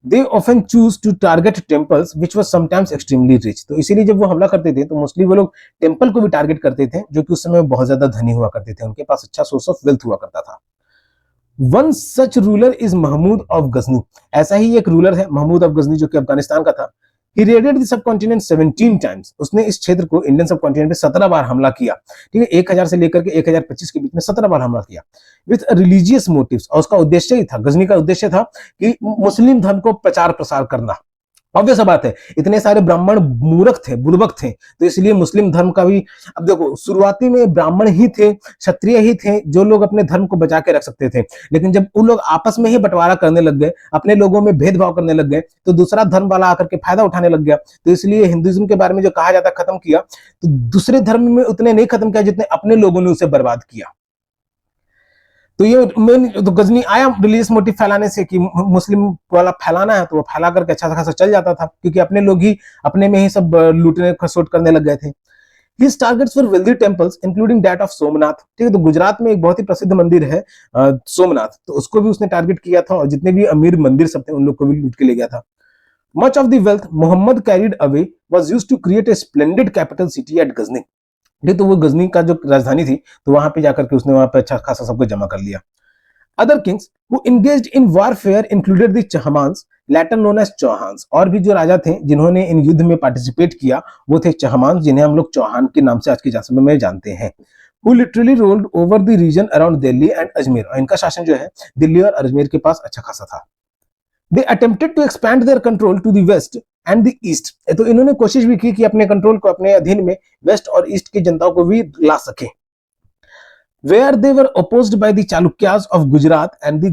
they often choose to target temples which was sometimes extremely rich. तो इसीलिए जब वो हमला करते थे तो मोस्टली वो लोग टेम्पल को भी टारगेट करते थे जो कि उस समय बहुत ज्यादा धनी हुआ करते थे, उनके पास अच्छा सोर्स ऑफ वेल्थ हुआ करता था। One such ruler is Mahmud of Ghazni, ऐसा ही एक रूलर है महमूद ऑफ गजनी जो कि अफगानिस्तान का था। He raided the subcontinent 17 times. उसने इस क्षेत्र को, इंडियन सबकॉन्टिनेंट पे 17 बार हमला किया, ठीक है, 1000 से लेकर के 1025 के बीच में 17 बार हमला किया। विथ रिलीजियस मोटिव्स, और उसका उद्देश्य ही था, गजनी का उद्देश्य था कि मुस्लिम धर्म को प्रचार प्रसार करना। ऑब्वियस बात है, इतने सारे ब्राह्मण मूर्ख थे, बुर्बक थे, तो इसलिए मुस्लिम धर्म का भी, अब देखो शुरुआती में ब्राह्मण ही थे, क्षत्रिय ही थे जो लोग अपने धर्म को बचा के रख सकते थे, लेकिन जब उन लोग आपस में ही बंटवारा करने लग गए, अपने लोगों में भेदभाव करने लग गए, तो दूसरा धर्म वाला आकर के फायदा उठाने लग गया। तो इसलिए हिंदुइज्म के बारे में जो कहा जाता खत्म किया, तो दूसरे धर्म में उतने नहीं खत्म किया जितने अपने लोगों ने उसे बर्बाद किया। तो ये मेन तो गजनी आया रिलीजियस मोटिव फैलाने से कि मुस्लिम वाला फैलाना है, तो वो फैला करके अच्छा खासा चल जाता था, क्योंकि अपने लोग ही अपने में ही सब लूटने खसोट करने लग गए थे। His targets were wealthy temples, including that of Somnath. ठीक है, तो गुजरात में एक बहुत ही प्रसिद्ध मंदिर है सोमनाथ, तो उसको भी उसने टारगेट किया था, और जितने भी अमीर मंदिर सब थे उन लोग को भी लूट के ले गया था। Much of the wealth Muhammad carried away was used to create a splendid capital city at Ghazni। ठीक, तो वो गजनी का जो राजधानी थी, तो वहां पे जाकर के उसने वहां पे अच्छा खासा सबको जमा कर लिया। Other kings who engaged in warfare included the Chahmans, later known as Chauhans. और भी जो राजा थे जिन्होंने इन युद्ध में पार्टिसिपेट किया वो थे चहमान्स, जिन्हें हम लोग चौहान के नाम से आज के समय में जानते हैं। Who literally ruled over the region around Delhi and Ajmer. और इनका शासन जो है दिल्ली और अजमेर के पास अच्छा खासा था। They attempted to expand their control to the west and the east। तो इन्होंने कोशिश भी की कि अपने कंट्रोल को अपने अधीन में वेस्ट और ईस्ट की जनताओं को भी ला सके। Where they were opposed by the Chalukyas of Gujarat and the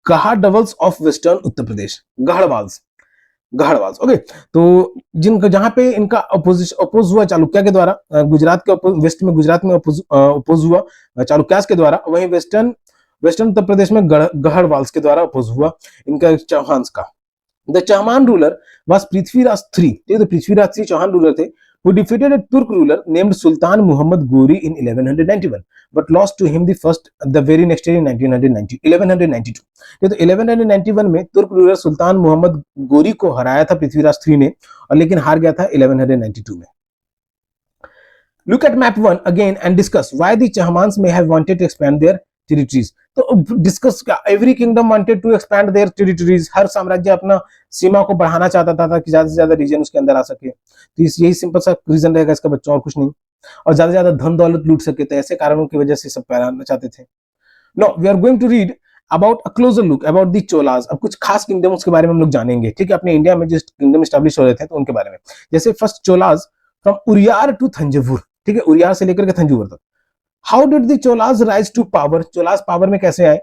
Gahadavals of western Uttar Pradesh. Gahadavalas okay. तो जिनका जहां पे इनका अपोज हुआ चालुक्य के द्वारा, गुजरात के वेस्ट में गुजरात में अपोज हुआ चालुक्यास के द्वारा, वहीं वेस्टर्न उत्तर प्रदेश में गढ़वाल्स के द्वारा अपोज हुआ इनका चौहान्स का। The Chauhan ruler was Prithviraj III। तो पृथ्वीराज III चौहान रूलर थे, who defeated a Turk ruler named Sultan Muhammad Ghori in 1191, but lost to him the very next year in 1192। तो 1191 में तुर्क रूलर सुल्तान मोहम्मद गोरी को हराया था पृथ्वीराज III ने, और लेकिन हार गया था 1192 में। Look at map 1 again and discuss why the Chahmans may have wanted to expand their territories। तो discuss, every kingdom wanted to expand their territories. हर साम्राज्य अपना सीमा को बढ़ाना चाहता था कि ज्यादा से ज्यादा रीजन उसके अंदर आ सके। तो यही सिंपल सा रीजन रहेगा इसका बच्चों, और कुछ नहीं। और ज्यादा से ज्यादा धन दौलत लूट सके, तो ऐसे कारणों की वजह से सब फैलाना चाहते थे। Now we are going to read about a closer look about the Cholas. अब कुछ खास किंगडम्स के बारे में हम लोग जानेंगे। ठीक है, अपने इंडिया में जो किंगडम स्टैब्लिश हो रहे थे तो उनके बारे में। जैसे first Cholas from Uraiyur to Thanjavur. ठीक है, उरियार से लेकर के थंजावुर तक। How did the Cholas rise to power. Cholas power में कैसे आए।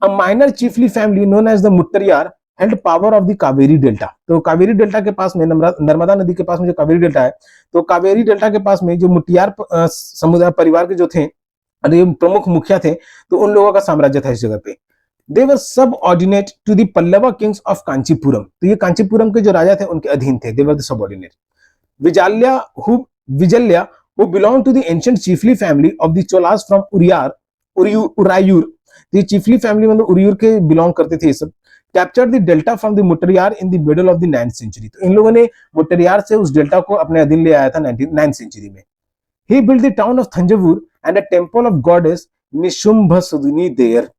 A minor chiefly family known as the Muttariyar held power of the Kaveri Delta। तो कावेरी डेल्टा के पास में, नर्मदा नदी के पास में जो कावेरी डेल्टा है, तो कावेरी डेल्टा के पास में जो मुटियार समुदाय परिवार के जो थे, प्रमुख मुखिया थे, तो उन लोगों का साम्राज्य था इस जगह पे। They were subordinate to the Pallava kings of Kanchipuram. तो ये कांचीपुरम के जो राजा थे उनके अधीन थे। They were the subordinate। विजल्या who belonged to the ancient chiefly family of the Cholas from Urayur। ये चिफली फैमिली मतलब उरियूर के बिलोंग करते थे ये सब। Captured the delta from the Muttaraiyar in the middle of the 9th century. तो इन लोगों ने मुट्टरियार से उस डेल्टा को अपने अधीन ले आया था 9th सेंचुरी में। He build the town of Thanjavur and a temple of goddess Nishumbhasudini there.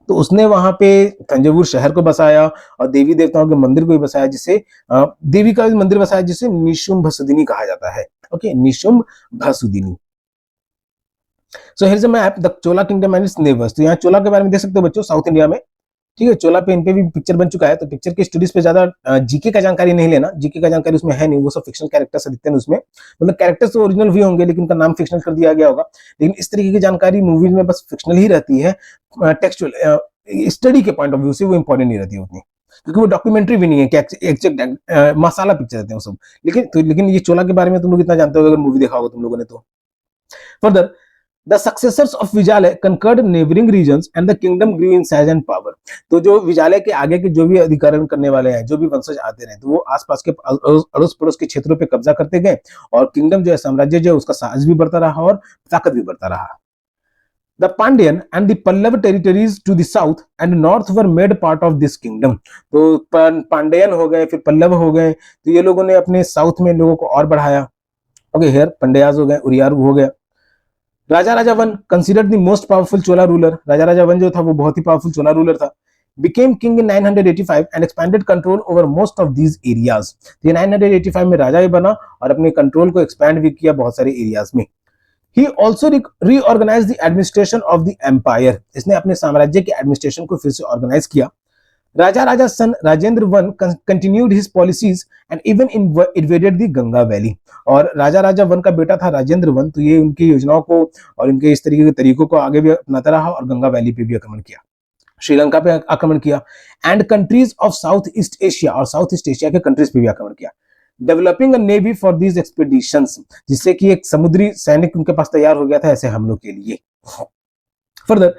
तो उसने वहां पे थंजावुर शहर को बसाया और देवी देवताओं के मंदिर को भी बसाया, जिसे देवी का मंदिर बसाया, जिसे निशुंभसुदिनी कहा जाता है। Okay, निशुंभसुदिनी। So here's a map, the Chola kingdom and its neighbors। तो यहाँ चोला के बारे में देख सकते हो बच्चों, साउथ इंडिया में। ठीक है, चोला पे इन पे भी पिक्चर बन चुका है, तो पिक्चर की स्टडीज पे ज्यादा जीके का जानकारी नहीं लेना। जीके का जानकारी उसमें है नहीं, वो सब फिक्शनल कैरेक्टर्स दिखते हैं उसमें। मतलब कैरेक्टर्स तो ओरिजिनल भी होंगे, लेकिन उनका नाम फिक्शनल कर दिया गया होगा। लेकिन इस तरीके की जानकारी मूवीज में बस फिक्शनल ही रहती है, टेक्सचुअल स्टडी के पॉइंट ऑफ व्यू से वो इंपॉर्टेंट नहीं रहती उतनी, क्योंकि वो डॉक्यूमेंट्री भी नहीं है कि एग्जैक्ट मसाला पिक्चर रहते हैं वो सब। लेकिन ये चोला के बारे में तुम लोग इतना जानते हो अगर मूवी देखा होगा तुम लोगों ने तो। Further The successors of Vijay conquered neighboring regions and the kingdom grew in size and power। तो जो विजालय के आगे के जो भी अधिकारण करने वाले हैं, जो भी वंशज आते रहे, तो वो आसपास के अड़ोस पड़ोस के क्षेत्रों पे कब्जा करते गए, और किंगडम जो है, साम्राज्य जो है, उसका साइज भी बढ़ता रहा और ताकत भी बढ़ता रहा। The Pandyan and the Pallav territories to the south and north were made part of this kingdom। तो पांड्यन हो गए, फिर पल्लव हो गए, तो ये लोगों ने अपने साउथ में लोगों को और बढ़ाया। ओके, हियर पंड्याज हो गए, उरियार हो गया। Raja Raja one considered the most powerful Chola ruler. Raja Raja one जो था वो बहुत ही पावरफुल चोला रूलर था। Became king in 985 and expanded control over most of these areas. ये 985 में राजा भी बना और अपने कंट्रोल को एक्सपैंड भी किया बहुत सारे एरियाज में। He also reorganised the administration of the empire. इसने अपने साम्राज्य के एडमिनिस्ट्रेशन को फिर से ऑर्गेनाइज किया। Raja Raja son Rajendra one continued his policies and even invaded the Ganga valley. और राजा राजा वन का बेटा था राजेंद्र वन, तो ये उनकी योजनाओं को और इनके इस तरीके के तरीकों को आगे भी अपनाता रहा और गंगा वैली पे भी आक्रमण किया, श्रीलंका पे आक्रमण किया, and countries of south east Asia, और साउथ ईस्ट एशिया के कंट्रीज पे भी आक्रमण किया। Developing a navy for these expeditions, जिससे कि एक समुद्री सैनिक उनके पास तैयार हो गया था ऐसे हमलों के लिए। Further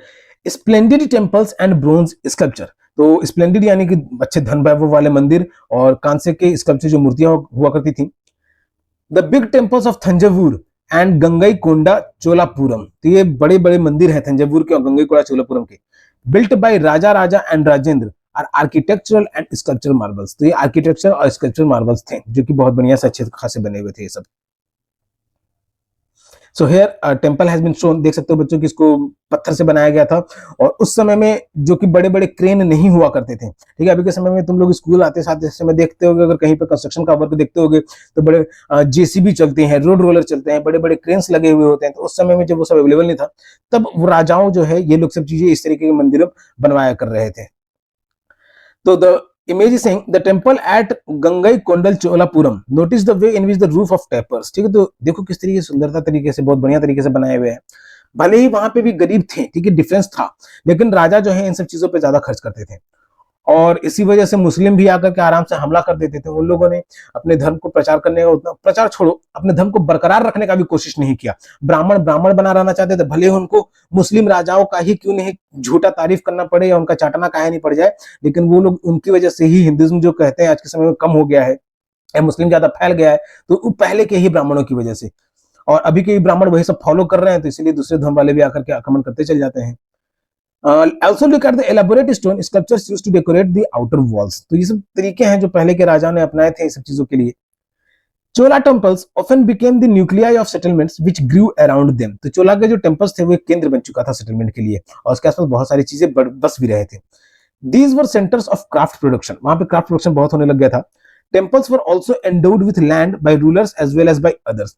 splendid temples and bronze sculpture, तो स्प्लेंडेड यानी कि अच्छे धन वैभव वाले मंदिर और कांसे के स्कल्पचर जो मूर्तियां हुआ करती थी। The big temples of Thanjavur and Gangai कोंडा चोलापुरम, तो ये बड़े बड़े मंदिर हैं थंजावुर के और गंगई कोंडा चोलापुरम के, built by Raja Raja and Rajendra are architectural and sculptural marbles, तो ये आर्किटेक्चर और स्कल्पचरल मार्बल्स थे जो कि बहुत बढ़िया से अच्छे खासे बने हुए थे ये सब। So here temple has been shown, देख सकते हो बच्चों कि इसको पत्थर से बनाया गया था और उस समय में जो कि बड़े बड़े क्रेन नहीं हुआ करते थे, ठीक है। अभी के समय में तुम लोग स्कूल आते साथ समय देखते होगे, अगर कहीं पर कंस्ट्रक्शन का वर्क देखते होगे तो बड़े जेसीबी चलते हैं, रोड रोलर चलते हैं, बड़े बड़े क्रेन्स लगे हुए होते हैं। तो उस समय में जब वो सब अवेलेबल नहीं था तब वो राजाओं जो है ये लोग सब चीजें इस तरीके के मंदिर बनवाया कर रहे थे। तो the image is saying the temple at Gangai Kondal Cholapuram, notice the way in which the roof of tapers, ठीक है। तो देखो किस तरीके से सुंदरता तरीके से बहुत बढ़िया तरीके से बनाए हुए हैं। भले ही वहां पे भी गरीब थे, ठीक है, डिफरेंस था, लेकिन राजा जो है इन सब चीजों पे ज्यादा खर्च करते थे और इसी वजह से मुस्लिम भी आकर के आराम से हमला कर देते थे। उन लोगों ने अपने धर्म को प्रचार करने का, उतना प्रचार छोड़ो, अपने धर्म को बरकरार रखने का भी कोशिश नहीं किया। ब्राह्मण ब्राह्मण बना रहना चाहते थे, भले उनको मुस्लिम राजाओं का ही क्यों नहीं झूठा तारीफ करना पड़े या उनका चाटना काहे नहीं पड़ जाए, लेकिन वो लोग उनकी वजह से ही हिंदुइज्म जो कहते हैं आज के समय में कम हो गया है या मुस्लिम ज्यादा फैल गया है, तो पहले के ही ब्राह्मणों की वजह से। और अभी के ब्राह्मण वही सब फॉलो कर रहे हैं, तो इसीलिए दूसरे धर्म वाले भी आकर के आक्रमण करते चल जाते हैं। Also look at the elaborate stone sculptures used to decorate the outer walls, तो ये सब तरीके हैं जो पहले के राजाओं ने अपनाए थे सब चीजों के लिए। चोला temples often became the nuclei of settlements which grew around them, तो चोला के जो टेम्पल्स थे वो एक केंद्र बन चुका था सेटलमेंट के लिए और उसके आसपास बहुत सारी चीजें बस भी रहे थे। These were centers of craft production, वहां पे क्राफ्ट प्रोडक्शन बहुत होने लग गया था। Temples were also endowed with land by rulers as well as by others,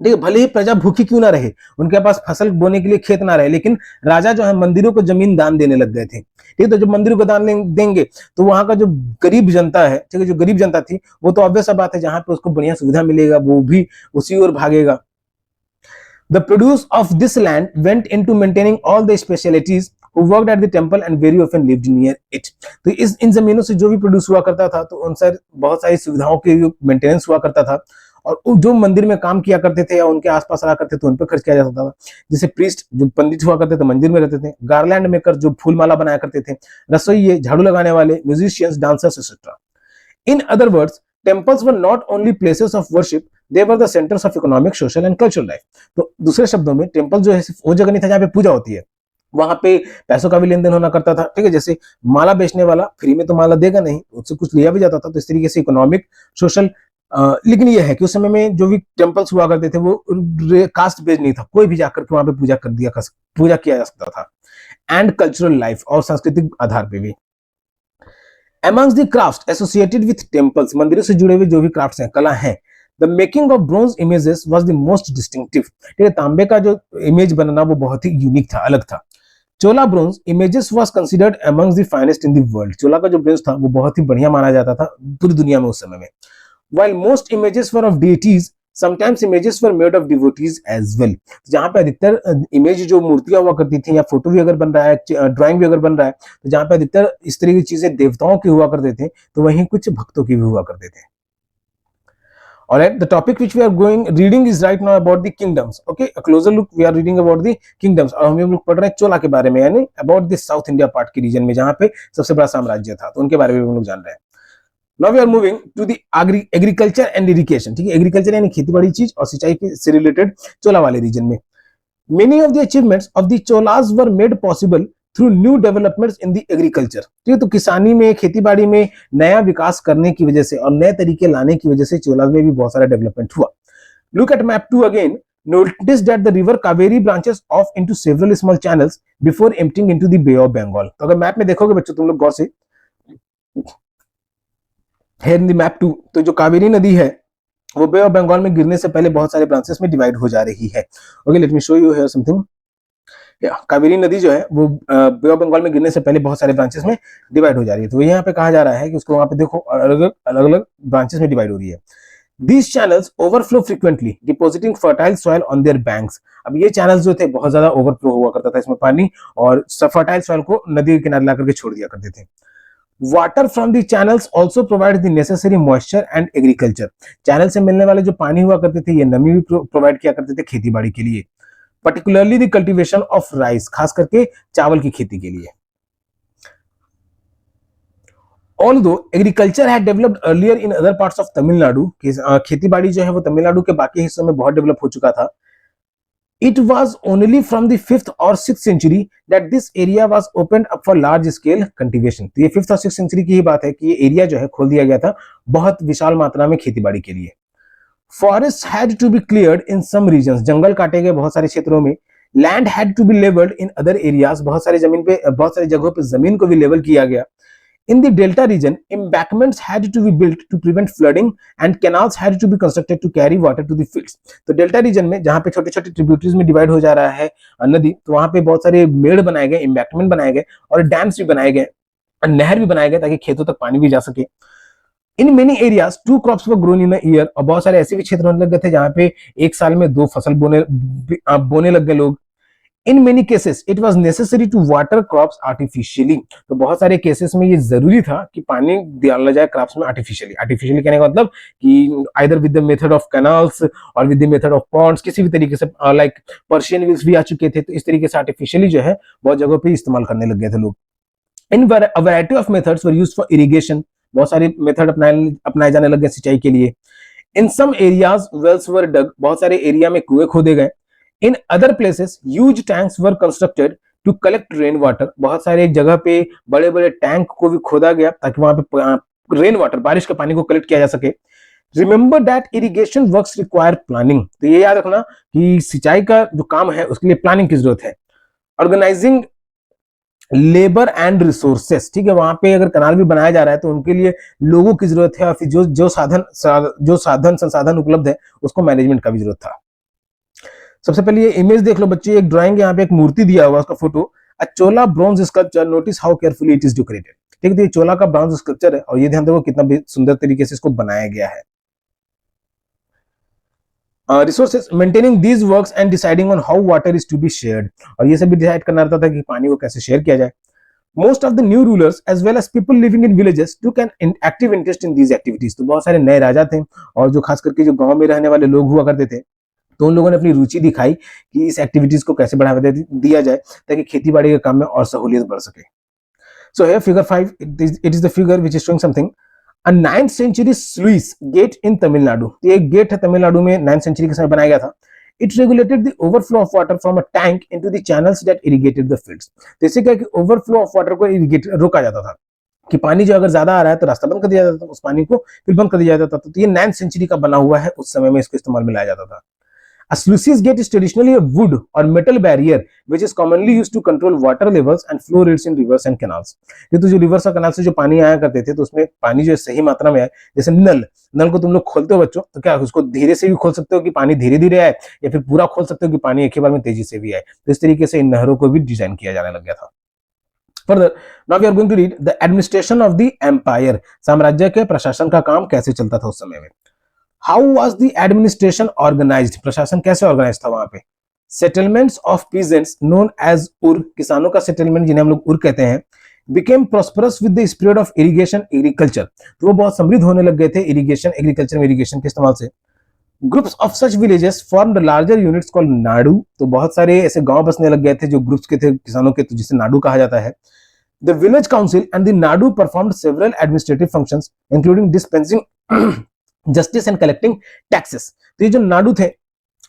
देखिए भले ही प्रजा भूखी क्यों ना रहे, उनके पास फसल बोने के लिए खेत ना रहे, लेकिन राजा जो है मंदिरों को जमीन दान देने लग गए थे, ठीक है। तो जब मंदिरों को दान देंगे तो वहां का जो गरीब जनता है, ठीक है, जो गरीब जनता थी वो तो ऑब्वियस बात है जहां पे उसको बढ़िया सुविधा मिलेगा वो भी उसी ओर भागेगा। The produce of this land went into maintaining all the specialties who worked at the temple and very often lived near it, तो इन जमीनों से जो भी प्रोड्यूस हुआ करता था तो उनसे बहुत सारी सुविधाओं के मेंटेनेंस हुआ करता था और जो मंदिर में काम किया करते थे या उनके आसपास रहा करते थे उन पर खर्च किया जा सकता था। जैसे प्रीस्ट जो पंडित हुआ करते थे मंदिर में रहते थे, गार्लैंड मेकर जो फूल माला बनाया करते थे, रसोइये, झाड़ू लगाने वाले, musicians, dancers etcetera. In other words temples were not only places of worship, they were the centres of economic, social and cultural life. तो दूसरे शब्दों में टेम्पल जो है सिर्फ वो जगह नहीं था जहाँ पे पूजा होती है, वहां पे पैसों का भी लेन देन होना करता था, ठीक है। जैसे माला बेचने वाला फ्री में तो माला देगा नहीं, उससे कुछ लिया भी जाता था। तो इस तरीके से इकोनॉमिक, सोशल, लेकिन यह है कि उस समय में जो भी टेम्पल्स हुआ करते थे वो कास्ट बेस्ड नहीं था, कोई भी जाकर के वहां पे पूजा किया जा सकता था। एंड कल्चरल लाइफ, और सांस्कृतिक आधार पे भी। Amongst the crafts associated with temples, मंदिरों से जुड़े हुए जो भी क्राफ्ट्स हैं, कला हैं, the making of bronze images was the most distinctive, ठीक है। तांबे का जो इमेज बनना वो बहुत ही यूनिक था, अलग था। Chola bronze images was considered amongst the finest in the world, Chola का जो ब्रोंज था वो बहुत ही बढ़िया माना जाता था पूरी दुनिया में उस समय में। While most images were of deities, sometimes images were made of devotees as well, जहां पे अधिकतर इमेज जो मूर्तियां हुआ करती थी या फोटो भी अगर बन रहा है, ड्राइंग भी अगर बन रहा है, तो जहां पे अधिकतर इस तरह की चीजें देवताओं की हुआ करते थे तो वहीं कुछ भक्तों की भी हुआ करते थे। Alright, the topic which we are reading is right now about the kingdoms. Okay, a closer look we are reading about the kingdoms. और हम लोग पढ़ रहे हैं चोला के बारे में, यानी about the south India part के रीजन में जहां पे सबसे बड़ा साम्राज्य था, तो उनके बारे में हम लोग जान रहे हैं। Now we are moving to the agriculture and irrigation, ठीक है। एग्रीकल्चर यानी खेती बाड़ी चीज और सिंचाई से रिलेटेड चोला वाले रीजन में। Many of the achievements of the Cholas were made possible through new developments in the agriculture, ठीक है। तो किसानी में, खेती बाड़ी में नया विकास करने की वजह से और नए तरीके लाने की वजह से चोलास में भी बहुत सारा डेवलपमेंट हुआ। Look at map 2 again. Notice that the river Kaveri branches off into several small channels before emptying into the Bay of Bengal. तो अगर मैप में देखोगे बच्चों तुम लोग गौर से, here in the map 2, तो जो कावेरी नदी है वो बे ऑफ बंगाल में गिरने से पहले बहुत सारे ब्रांचेस में डिवाइड हो जा रही है। Okay, let me show you here something. Kaveri नदी जो है वो बे ऑफ बंगाल में गिरने से पहले बहुत सारे ब्रांचेस में डिवाइड हो जा रही है। तो यहाँ पे कहा जा रहा है कि उसको वहां पे देखो अलग अलग ब्रांचेस में डिवाइड हो रही है। These channels overflow frequently, depositing fertile soil on their banks. अब ये चैनल्स जो थे बहुत ज्यादा ओवरफ्लो हुआ करता था इसमें पानी, और फर्टाइल सॉइल को नदी के किनारे ला करके छोड़ दिया करते थे। Water from the channels also provide the necessary moisture and agriculture, channel से मिलने वाले जो पानी हुआ करते थे ये नमी भी प्रोवाइड किया करते थे खेती बाड़ी के लिए। particularly the cultivation of rice, खास करके चावल की खेती के लिए. Although agriculture had developed earlier in other parts of Tamil Nadu, खेती बाड़ी जो है वो तमिलनाडु के बाकी हिस्सों में बहुत डेवलप हो चुका था. It was only from the 5th or 6th century that this area was opened up for large scale cultivation. तो ये 5th और 6th century की ही बात है कि ये एरिया जो है खोल दिया गया था बहुत विशाल मात्रा में खेती बाड़ी के लिए. Forests had to be cleared in some regions. जंगल काटे गए बहुत सारे क्षेत्रों में. Land had to be leveled in other areas. बहुत सारी जगहों पे जमीन को भी लेवल किया गया. In the delta region, embankments had to be built to prevent flooding and canals had to be constructed to carry water to the fields. तो डेल्टा रीजन में जहां पे छोटे छोटे ट्रिब्यूटरीज में डिवाइड हो जा रहा है नदी, तो वहां पे बहुत सारे मेड़ बनाए गए, एम्बैंकमेंट बनाए गए और डैम्स भी बनाए गए, नहर भी बनाए गए ताकि खेतों तक पानी भी जा सके. In many areas 2 crops were grown in a year. और बहुत सारे ऐसे भी क्षेत्र होने लग गए थे जहां पे एक साल में 2 फसल बोने लग गए लोग. In many cases, it was necessary to water crops artificially. तो बहुत सारे केसेस में ये जरूरी था कि पानी डाला जाए क्रॉप्स में आर्टिफिशियली. आर्टिफिशियली कहने का मतलब कि either with the method of canals or with the method of ponds, किसी भी तरीके से लाइक पर्शियन व्हील्स भी आ चुके थे, तो इस तरीके से आर्टिफिशियली जो है बहुत जगहों पे इस्तेमाल करने लग गए थे लोग. In a variety of methods were used for irrigation. बहुत सारे मेथड अपनाए जाने लग गए सिंचाई के लिए. In some areas, wells were dug. बहुत सारे एरिया में कुएं खोदे गए. In other places, huge tanks were constructed to collect rain water. बहुत सारे जगह पे बड़े बड़े टैंक को भी खोदा गया ताकि वहां पे रेन वाटर, बारिश के पानी को कलेक्ट किया जा सके. Remember that irrigation works require planning. तो ये याद रखना कि सिंचाई का जो काम है उसके लिए प्लानिंग की जरूरत है. Organizing labour and resources. ठीक है, वहां पे अगर कनाल भी बनाया जा रहा है तो उनके लिए लोगों की जरूरत है और फिर जो साधन संसाधन उपलब्ध है उसको मैनेजमेंट का भी जरूरत था. सबसे पहले ये इमेज देख लो बच्चे, एक ड्राइंग, यहाँ पे एक मूर्ति दिया हुआ, उसका photo. A Chola bronze sculpture, notice how carefully it is decorated. ठीक है, तो ये चोला का ब्रॉन्ज स्कल्पचर है और ये ध्यान देखो कितना सुंदर तरीके से इसको बनाया गया है. Resources, maintaining these works and deciding on how water is to be shared. और ये सब भी डिसाइड करना रहता था कि पानी को कैसे शेयर किया जाए. Most of the new rulers as well as people living in villages took an active interest in these activities. तो बहुत सारे नए राजा थे और जो खास करके जो गांव में रहने वाले लोग हुआ करते थे, तो उन लोगों ने अपनी रुचि दिखाई कि इस एक्टिविटीज को कैसे बढ़ावा दिया जाए ताकि खेती बाड़ी के काम में और सहूलियत बढ़ सके. So here figure 5, it is the figure which is showing something. A 9th century sluice gate in Tamil Nadu. ये एक गेट है तमिलनाडु में, 9th century के समय बनाया गया था. It regulated the overflow of water from a tank into the channels that irrigated the fields. जैसे क्या कि ओवरफ्लो ऑफ वाटर को रोका जाता था कि पानी जो अगर ज्यादा आ रहा है तो रास्ता बंद कर दिया जाता था, उस पानी को फिर बंद कर दिया जाता था. तो ये 9th century का बना हुआ है, उस समय में इसको इस्तेमाल में लाया जाता था. A sluice gate is traditionally a wood or metal barrier which is commonly used to control water levels and flow rates in rivers and canals. ये तो जो रिवर्स और कैनाल से जो पानी आया करते थे तो उसमें पानी जो सही मात्रा में आए, जैसे नल को तुम लोग खोलते हो बच्चों, तो क्या उसको धीरे से भी खोल सकते हो कि पानी धीरे धीरे आए, या फिर पूरा खोल सकते हो कि पानी एक ही बार में तेजी से भी आए. तो इस तरीके से इन नहरों को भी डिजाइन किया जाने लग गया था. Further, now we are going to read the administration of the empire. साम्राज्य के प्रशासन का काम कैसे चलता था उस समय में. How was the administration organized? प्रशासन कैसे ऑर्गेनाइज था वहां पे. Settlements of peasants known as ur, किसानों का सेटलमेंट जिन्हें हम लोग उर कहते हैं, became prosperous with the spread of irrigation agriculture. तो वो बहुत समृद्ध होने लग गए थे इरिगेशन एग्रीकल्चर में, इरिगेशन के इस्तेमाल से. Groups of such villages formed larger units called Nadu. तो बहुत सारे ऐसे गांव बसने लग गए थे जो ग्रुप्स के थे किसानों के, तो जिसे नाडू कहा जाता है. The village council and the nadu performed several administrative functions including dispensing justice and collecting taxes. तो ये जो नाडू थे,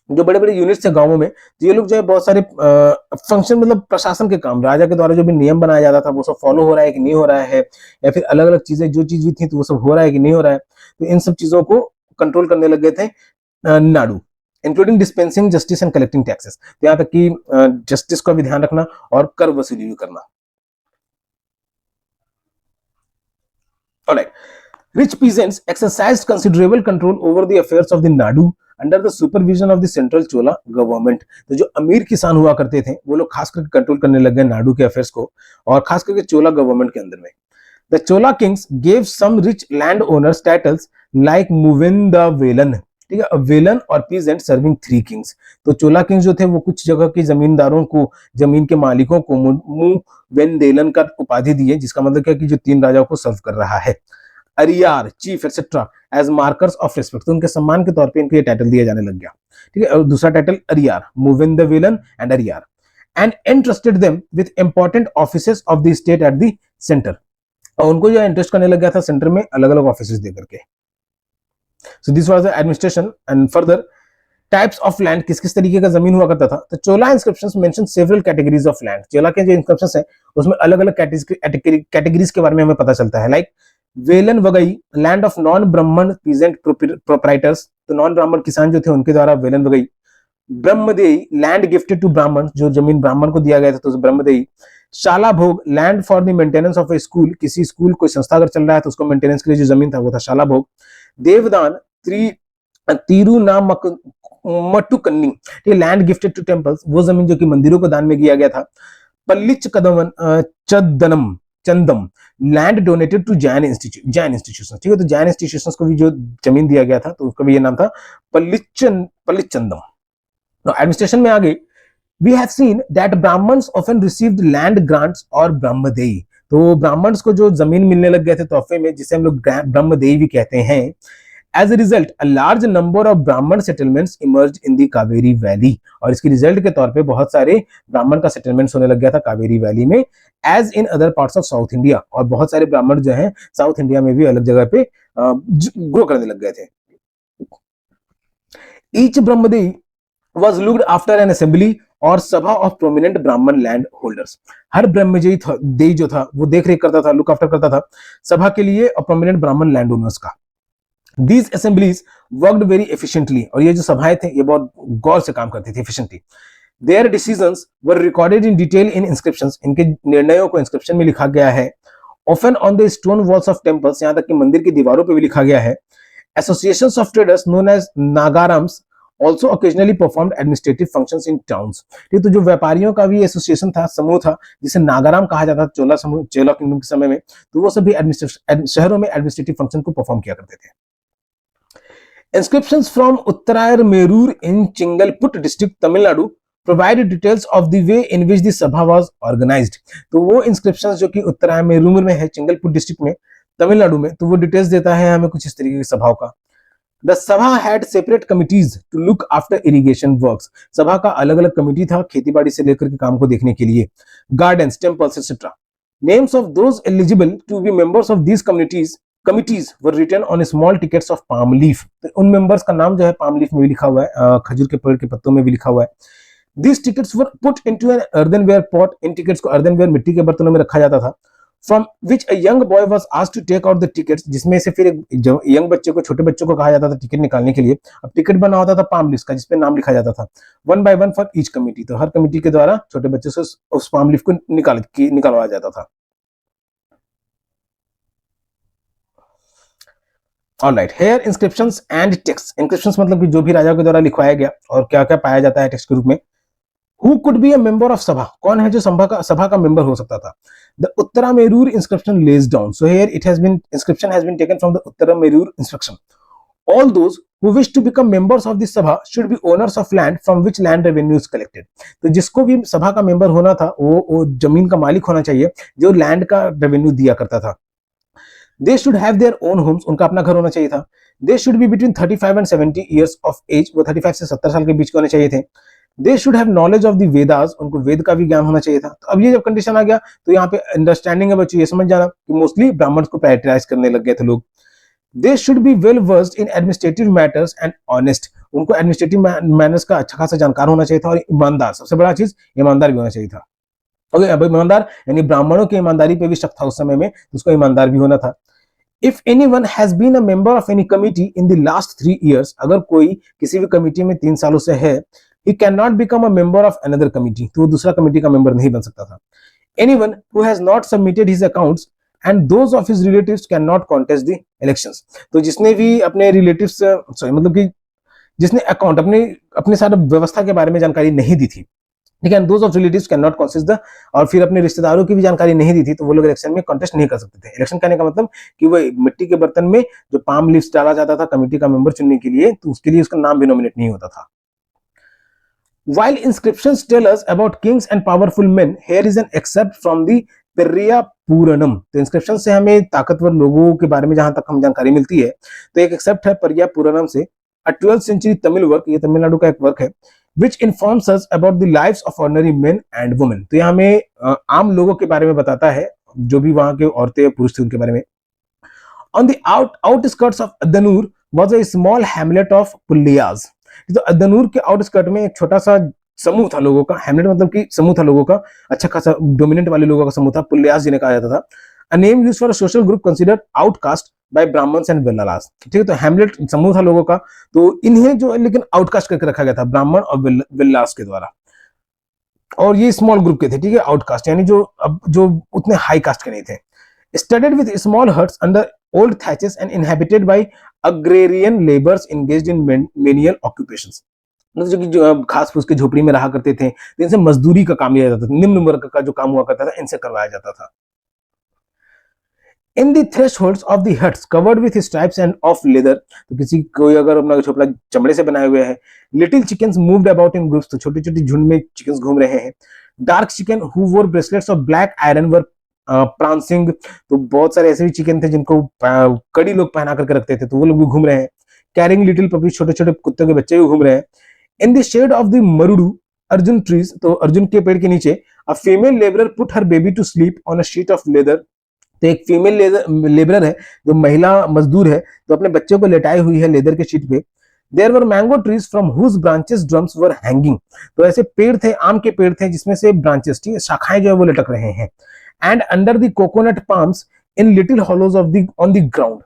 जो बड़े बड़े यूनिट्स थे गांवों में, तो ये लोग जो है बहुत सारे फंक्शन, मतलब प्रशासन के काम, राजा के द्वारा जो भी नियम बनाया जाता था वो सब फॉलो हो रहा है कि नहीं हो रहा है, या फिर अलग अलग चीजें जो चीज भी थी तो वो सब हो रहा है कि नहीं हो रहा है. तो इन सब चीजों को कंट्रोल करने लग गए थे Nadu, including dispensing justice and collecting taxes. तो यहाँ तक कि जस्टिस का भी ध्यान रखना और कर वसूली भी करना. Alright. Rich peasants exercised considerable control over the affairs of the Nadu under the supervision of the central Chola government. तो जो अमीर किसान हुआ करते थे वो लोग खास करके कंट्रोल करने लग गए नाडू के अफेयर्स को, और खास करके चोला गवर्नमेंट के अंदर में. The Chola kings gave some rich land owners titles like Muvindavelan. ठीक है, वेलन और पीजेंट सर्विंग 3 किंग्स. तो चोला किंग्स जो थे वो कुछ जगह के जमींदारों को, जमीन के मालिकों को मुवेंदेलन का उपाधि दिए, जिसका मतलब क्या कि जो 3 राजाओं को सर्व कर रहा है. Araiyar, chief etcetera as markers of respect, तो उनके सम्मान के तौर पे इनको ये टाइटल दिया जाने लग गया, ठीक है। और दूसरा title Araiyar, Muvendavelan and Araiyar, and entrusted them with important offices of the state at the centre, और उनको जो इंटरेस्ट करने लग गया था सेंटर में अलग अलग ऑफिसेस दे करके। So this was the administration and further types of land, किस किस तरीके का जमीन हुआ करता था। तो Chola inscriptions mention several categories of land, Chola के जो इंस्क्रिप्शंस है उसमें अलग अलग कैटेगरीज के बारे में हमें पता चलता है। Like vellanvagai, land of non Brahmana peasant proprietors, तो नॉन ब्राह्मण किसान जो थे उनके द्वारा vellanvagai. Brahmadeya, land gifted to Brahmana, जो जमीन ब्राह्मण को दिया गया था तो ब्रह्मदेही। शाला भोग, land for the maintenance of A school, किसी स्कूल कोई संस्था अगर चल रहा है तो उसको मेंटेनेंस के लिए जो जमीन था वो था शाला भोग। देवदान, तिरुनामट्टुकन्नी, लैंड गिफ्टेड टू टेम्पल्स, वो जमीन जो कि मंदिरों को दान में किया गया था। Pallichchhandam, chhandam, land donated to Jain institution, ठीक है। तो जैन इंस्टीट्यूशंस को भी जो जमीन दिया गया था तो उसका भी ये नाम था पल्लिचंदम। एडमिनिस्ट्रेशन में आगे, we have seen that Brahmins often received land grants और ब्रह्मदेही, तो ब्राह्मण्स को जो जमीन मिलने लग गए थे तोहफे में, जिसे हम लोग ब्रह्मदेही भी कहते हैं। As a result, a large number of Brahman settlements emerged in the Kaveri Valley, और इसकी रिजल्ट के तौर पे बहुत सारे ब्राह्मण का सेटलमेंट्स होने लग गया था कावेरी वैली में, as in other parts of south India, और बहुत सारे ब्राह्मण जो हैं साउथ इंडिया में भी अलग जगह पे ग्रो करने लग गए थे। Each ब्रह्मदेही was looked after an assembly और सभा ऑफ प्रोमिनेंट ब्राह्मण लैंड होल्डर्स, हर ब्रह्मदेही जो था वो देख रेख करता था, लुक आफ्टर करता था सभा के लिए और प्रोमिनेंट ब्राह्मण लैंड ओनर्स का। These assemblies worked very efficiently, और ये जो सभाएं थे ये बहुत गौर से काम करती थी, efficiently. Their decisions were recorded in detail in inscriptions, इनके निर्णयों को इंस्क्रिप्शन में लिखा गया है। Often on the stone walls of temples, यहाँ तक कि मंदिर की दीवारों पे भी लिखा गया है। Associations of traders known as nagarams also occasionally performed administrative functions in towns, ठीक, तो जो व्यापारियों का भी एसोसिएशन था, समूह था, जिसे नागाराम कहा जाता था चोला समूह, चोला किंगडम के समय में, तो वो सभी शहरों में एडमिनिस्ट्रेटिव फंक्शन को परफॉर्म किया करते थे। Inscriptions from Uttarayar Merur in Chengalput district, Tamil Nadu, provide details of the way in which the sabha was organized. तो वो inscriptions जो कि उत्तरायण मेरूर में है, चेंगलपुट डिस्ट्रिक्ट में, तमिलनाडु में, तो वो डिटेल्स देता है हमें कुछ इस तरीके की सभाओं का। The sabha had separate committees to look after irrigation works. सभा का अलग अलग कमिटी था खेतीबाड़ी से लेकर के काम को देखने के लिए। Gardens, temples, etc. Names of those eligible to be members of these committees were written on small tickets of palm leaf. तो उन मेंबर्स का नाम जो है palm leaf में भी लिखा हुआ है, खजूर के पेड़ के पत्तों में भी लिखा हुआ है। These tickets were put into an earthenware pot. In tickets को earthenware मिट्टी के बर्तनों में रखा जाता था। From which a young boy was asked to take out the tickets, जिसमें से फिर एक यंग बच्चे को, छोटे बच्चों को कहा जाता था टिकट निकालने के लिए। अब टिकट बना होता था palm leaves का, जिसपे नाम लिखा जाता था, 1 by 1 फॉर ईच कमिटी, तो हर कमिटी के द्वारा छोटे बच्चे से उस palm leaf को निकालवाया जाता था। Alright, here inscriptions and texts. Inscriptions मतलब कि जो भी राजा के द्वारा लिखवाया गया और क्या क्या पाया जाता है टेक्स्ट के रूप में। Who could be a member of सभा, कौन है जो सभा का मेंबर हो सकता था। The Uttara Merur inscription lays down. So here inscription has been taken from the Uttara Merur inscription. All those who wish to become members of this सभा should be owners of land from which land revenue is collected. तो जिसको भी सभा का मेंबर होना था वो जमीन का मालिक होना चाहिए जो लैंड का रेवेन्यू दिया करता था। They should have their own homes, उनका अपना घर होना चाहिए था। They should be between 35 and 70 years of age, वो 35 से 70 साल के बीच के होने चाहिए थे। They should have knowledge of the Vedas, उनको वेद का भी ज्ञान होना चाहिए था। तो अब ये जब कंडीशन आ गया तो यहाँ पे अंडरस्टैंडिंग है बच्चों, ये समझ जाना कि मोस्टली ब्राह्मण्स को प्रायोरिटाइज करने लग गए थे लोग। They should be well versed in administrative matters and honest, उनको एडमिनिस्ट्रेटिव मैनर्स का अच्छा खासा जानकार होना चाहिए था, और ईमानदार, सबसे बड़ा चीज ईमानदार भी होना चाहिए था। ओके, अब ईमानदार यानी ब्राह्मणों की ईमानदारी पे भी शक था उस समय में, उसको ईमानदार भी होना था। If anyone has been a member of any committee in the last 3 years, अगर कोई किसी भी कमिटी में 3 सालों से है, he cannot become a member of another committee, तो वो दूसरा कमिटी का मेंबर नहीं बन सकता था। Anyone who has not submitted his accounts and those of his relatives cannot contest the elections, तो जिसने भी अपने रिलेटिव्स, मतलब कि जिसने अकाउंट अपने सारे व्यवस्था के बारे में जानकारी नहीं दी थी, ठीक है, those of relatives can not contest the, और फिर अपने रिश्तेदारों की भी जानकारी नहीं दी थी तो वो लोग इलेक्शन में कॉन्टेस्ट नहीं कर सकते थे। इलेक्शन करने का मतलब कि वो मिट्टी के बर्तन में जो पाम लीव्स डाला जाता था कमेटी का मेंबर चुनने के लिए, तो उसके लिए उसका नाम भी नॉमिनेट नहीं होता था। While inscriptions tell us about kings and powerful men, here is an excerpt from the Periyar पूरनम। तो इंस्क्रिप्शन से हमें ताकतवर लोगों के बारे में जहां तक हम जानकारी मिलती है तो एक एक्सेप्ट है पेरिया पूरनम से, अ 12th सेंचुरी तमिल वर्क, ये तमिलनाडु का एक वर्क है, which informs us about the lives of ordinary men and women. तो ये हमें आम लोगों के बारे में बताता है, जो भी वहां के औरतें पुरुष थे उनके बारे में। On the outskirts of अदनूर was a small hamlet of पुलियाज। तो अदनूर के आउटस्कर्ट में एक छोटा सा समूह था लोगों का, हेमलेट मतलब कि समूह था लोगों का, अच्छा खासा डोमिनेंट वाले लोगों का समूह था, पुलियाज जिन्हें कहा जाता था। A name used for a social group considered outcaste by Brahmanas and Vellalas. ठीक है, तो हेमलेट समूह था लोगों का, तो इन्हें जो लेकिन आउटकास्ट करके रखा गया था ब्राह्मण और वेल्लास के द्वारा, और ये स्मॉल ग्रुप के थे। ठीक है, आउटकास्ट यानी जो अब जो उतने हाई कास्ट के नहीं थे। Studded with small huts under old thatches and inhabited by agrarian laborers engaged in menial occupations। मतलब जो कि जो घास फूस के झोपड़ी में रहा करते थे, तो इनसे मजदूरी का काम लिया जाता था, निम्न वर्ग का जो काम हुआ करता था इनसे करवाया जाता था। In the thresholds of the huts covered with stripes and of leather. तो किसी कोई अगर अपना झोपड़ा चमड़े से बनाए हुए है, little chickens moved about in groups, तो छोटी छोटी झुंड में चिकन्स घूम रहे हैं। डार्क चिकन हु वोर bracelets of black iron were prancing. तो बहुत सारे ऐसे भी चिकन थे जिनको कड़ी लोग पहना करके रखते थे, तो वो लोग भी घूम रहे हैं। कैरिंग लिटिल पपी, छोटे छोटे कुत्तों के बच्चे भी घूम रहे हैं। In the shade of the marudu arjun trees, तो अर्जुन के पेड़ के नीचे, a female labourer put her baby to sleep on a sheet of leather. तो एक फीमेल लेबरर है, जो महिला मजदूर है, तो अपने बच्चों को लेटाई हुई है लेदर के शीट पे। There were mango trees from whose branches drums were hanging. तो ऐसे पेड़ थे, आम के पेड़ थे जिसमें से ब्रांचेस, ठीक है, शाखाएं जो है वो लटक रहे हैं। And under the coconut palms in little hollows of the on the ground.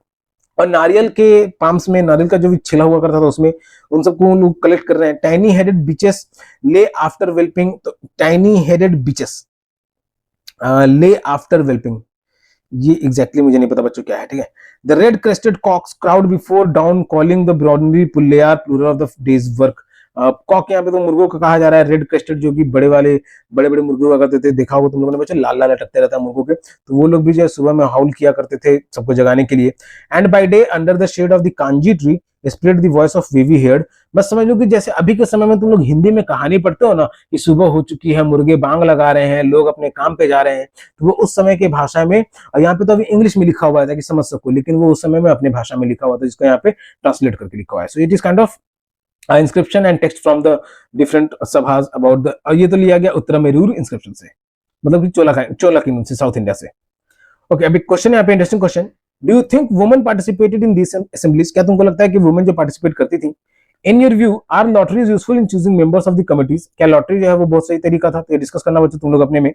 और नारियल के पाम्स में, नारियल का जो भी छिला हुआ करता था उसमें, उन सबको लोग कलेक्ट कर रहे हैं। टाइनी हेडेड बीचेस ले आफ्टर वेल्पिंग। तो टाइनी हेडेड बीचेस ले आफ्टर वेल्पिंग, ये एग्जैक्टली मुझे नहीं पता बच्चों क्या है। ठीक है, the red crested cocks crowd before dawn calling the brawny Pulaiyar plural of the day's work. Cock यहाँ पे तो मुर्गों को कहा जा रहा है, रेड क्रेस्टेड जो कि बड़े वाले बड़े बड़े मुर्गे हुआ करते थे, देखा होगा तुम लोगों ने बच्चों, लाल लाल लटकते रहता है मुर्गों के, तो वो लोग भी जो है सुबह में हाउल किया करते थे सबको जगाने के लिए। And by day under the shade of the kanji tree split the voice of वीवी हेयर्ड। बस समझ लो कि जैसे अभी के समय में तुम लोग हिंदी में कहानी पढ़ते हो ना कि सुबह हो चुकी है, मुर्गे बांग लगा रहे हैं, लोग अपने काम पे जा रहे हैं, तो वो उस समय के भाषा में, और यहाँ पे तो अभी इंग्लिश में लिखा हुआ था कि समझ सको, लेकिन वो उस समय में अपने भाषा में लिखा हुआ था जिसको यहाँ पे ट्रांसलेट करके लिखा हुआ है। So it is kind of inscription and text from the different सभास अबाउट द, और ये तो लिया गया उत्तरामेरूर इंस्क्रिप्शन से, मतलब कि चोला किंगडम से, साउथ इंडिया से। ओके, अभी क्वेश्चन यहाँ पे interesting question, do you think women participated in this assemblies. क्या तुमको लगता है कि वुमेन जो पार्टिसिपेट करती थी, in your view are lotteries useful in choosing members of the committees. क्या लॉटरी जो है वो बहुत सही तरीका था, तो ये डिस्कस करना बच्चों तुम लोग अपने में।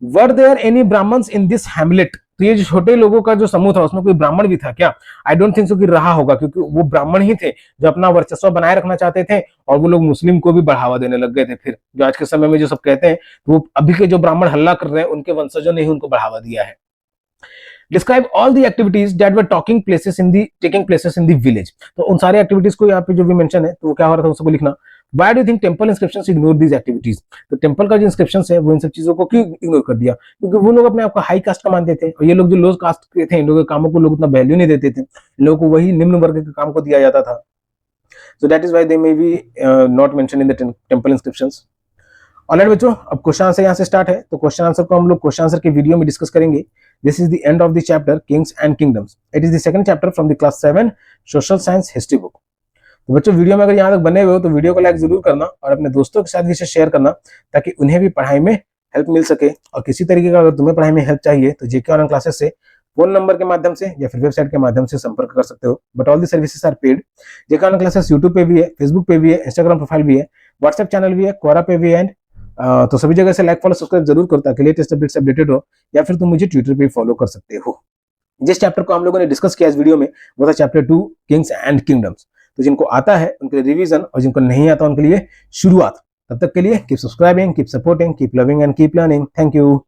Were there any Brahmins in this hamlet. तो ये जो छोटे लोगों का जो समूह था उसमें कोई ब्राह्मण भी था क्या। आई डोंट थिंक सो कि रहा होगा, क्योंकि वो ब्राह्मण ही थे जो अपना वर्चस्व बनाए रखना चाहते थे, और वो लोग मुस्लिम को भी बढ़ावा देने लग गए थे। फिर जो आज के समय में जो सब कहते हैं, तो वो अभी के जो ब्राह्मण हल्ला कर रहे हैं उनके वंशजों ने ही उनको बढ़ावा दिया है। Describe all the activities that were taking places in the village. तो उन सारे एक्टिविटीज को यहाँ पे जो भी मेंशन है, तो वो क्या हो रहा था उसको लिखना। Why do you think temple inscriptions ignore these activities? तो टेम्पल का जो इंस्क्रिप्शन है वो इन सब चीजों को क्यों इग्नोर कर दिया, क्योंकि वो लोग अपने आप को हाई कास्ट का मानते थे, और ये लोग जो लो कास्ट के थे, इन लोगों के कामों को लोग उतना वैल्यू नहीं देते थे, इन लोगों को वही निम्न वर्ग के काम को दिया जाता था। So that is why they may be not mentioned in the temple inscriptions. Alright बच्चों, अब क्वेश्चन आंसर यहाँ से स्टार्ट है, तो क्वेश्चन आंसर को हम लोग क्वेश्चन आंसर के वीडियो में डिस्कस करेंगे। This is the end of the chapter Kings and kingdoms. It is the second chapter from the class 7 social science history book. तो बच्चों, वीडियो में अगर यहाँ तक बने हुए हो तो वीडियो को लाइक जरूर करना, और अपने दोस्तों के साथ भी इसे शेयर करना, ताकि उन्हें भी पढ़ाई में हेल्प मिल सके। और किसी तरीके का अगर तुम्हें पढ़ाई में हेल्प चाहिए तो जेके ऑनलाइन क्लासेस से फोन नंबर के माध्यम से या फिर वेबसाइट के माध्यम से संपर्क कर सकते हो, but all the services are paid. JK online classes YouTube पे भी है, फेसबुक पे भी है, इंस्टाग्राम प्रोफाइल भी है, व्हाट्सएप चैनल भी है, क्वोरा पे भी है। तो सभी जगह से लाइक फॉलो सब्सक्राइब जरूर करो, ताकि लेटेस्ट अपडेट्स अपडेटेड हो, या फिर तुम मुझे ट्विटर पे फॉलो कर सकते हो। जिस चैप्टर को हम लोगों ने डिस्कस किया इस वीडियो में वो था चैप्टर 2 किंग्स एंड किंगडम्स। तो जिनको आता है उनके लिए रिवीजन, और जिनको नहीं आता उनके लिए शुरुआत। तब तक के लिए keep subscribing, keep supporting, keep loving and keep learning. Thank you.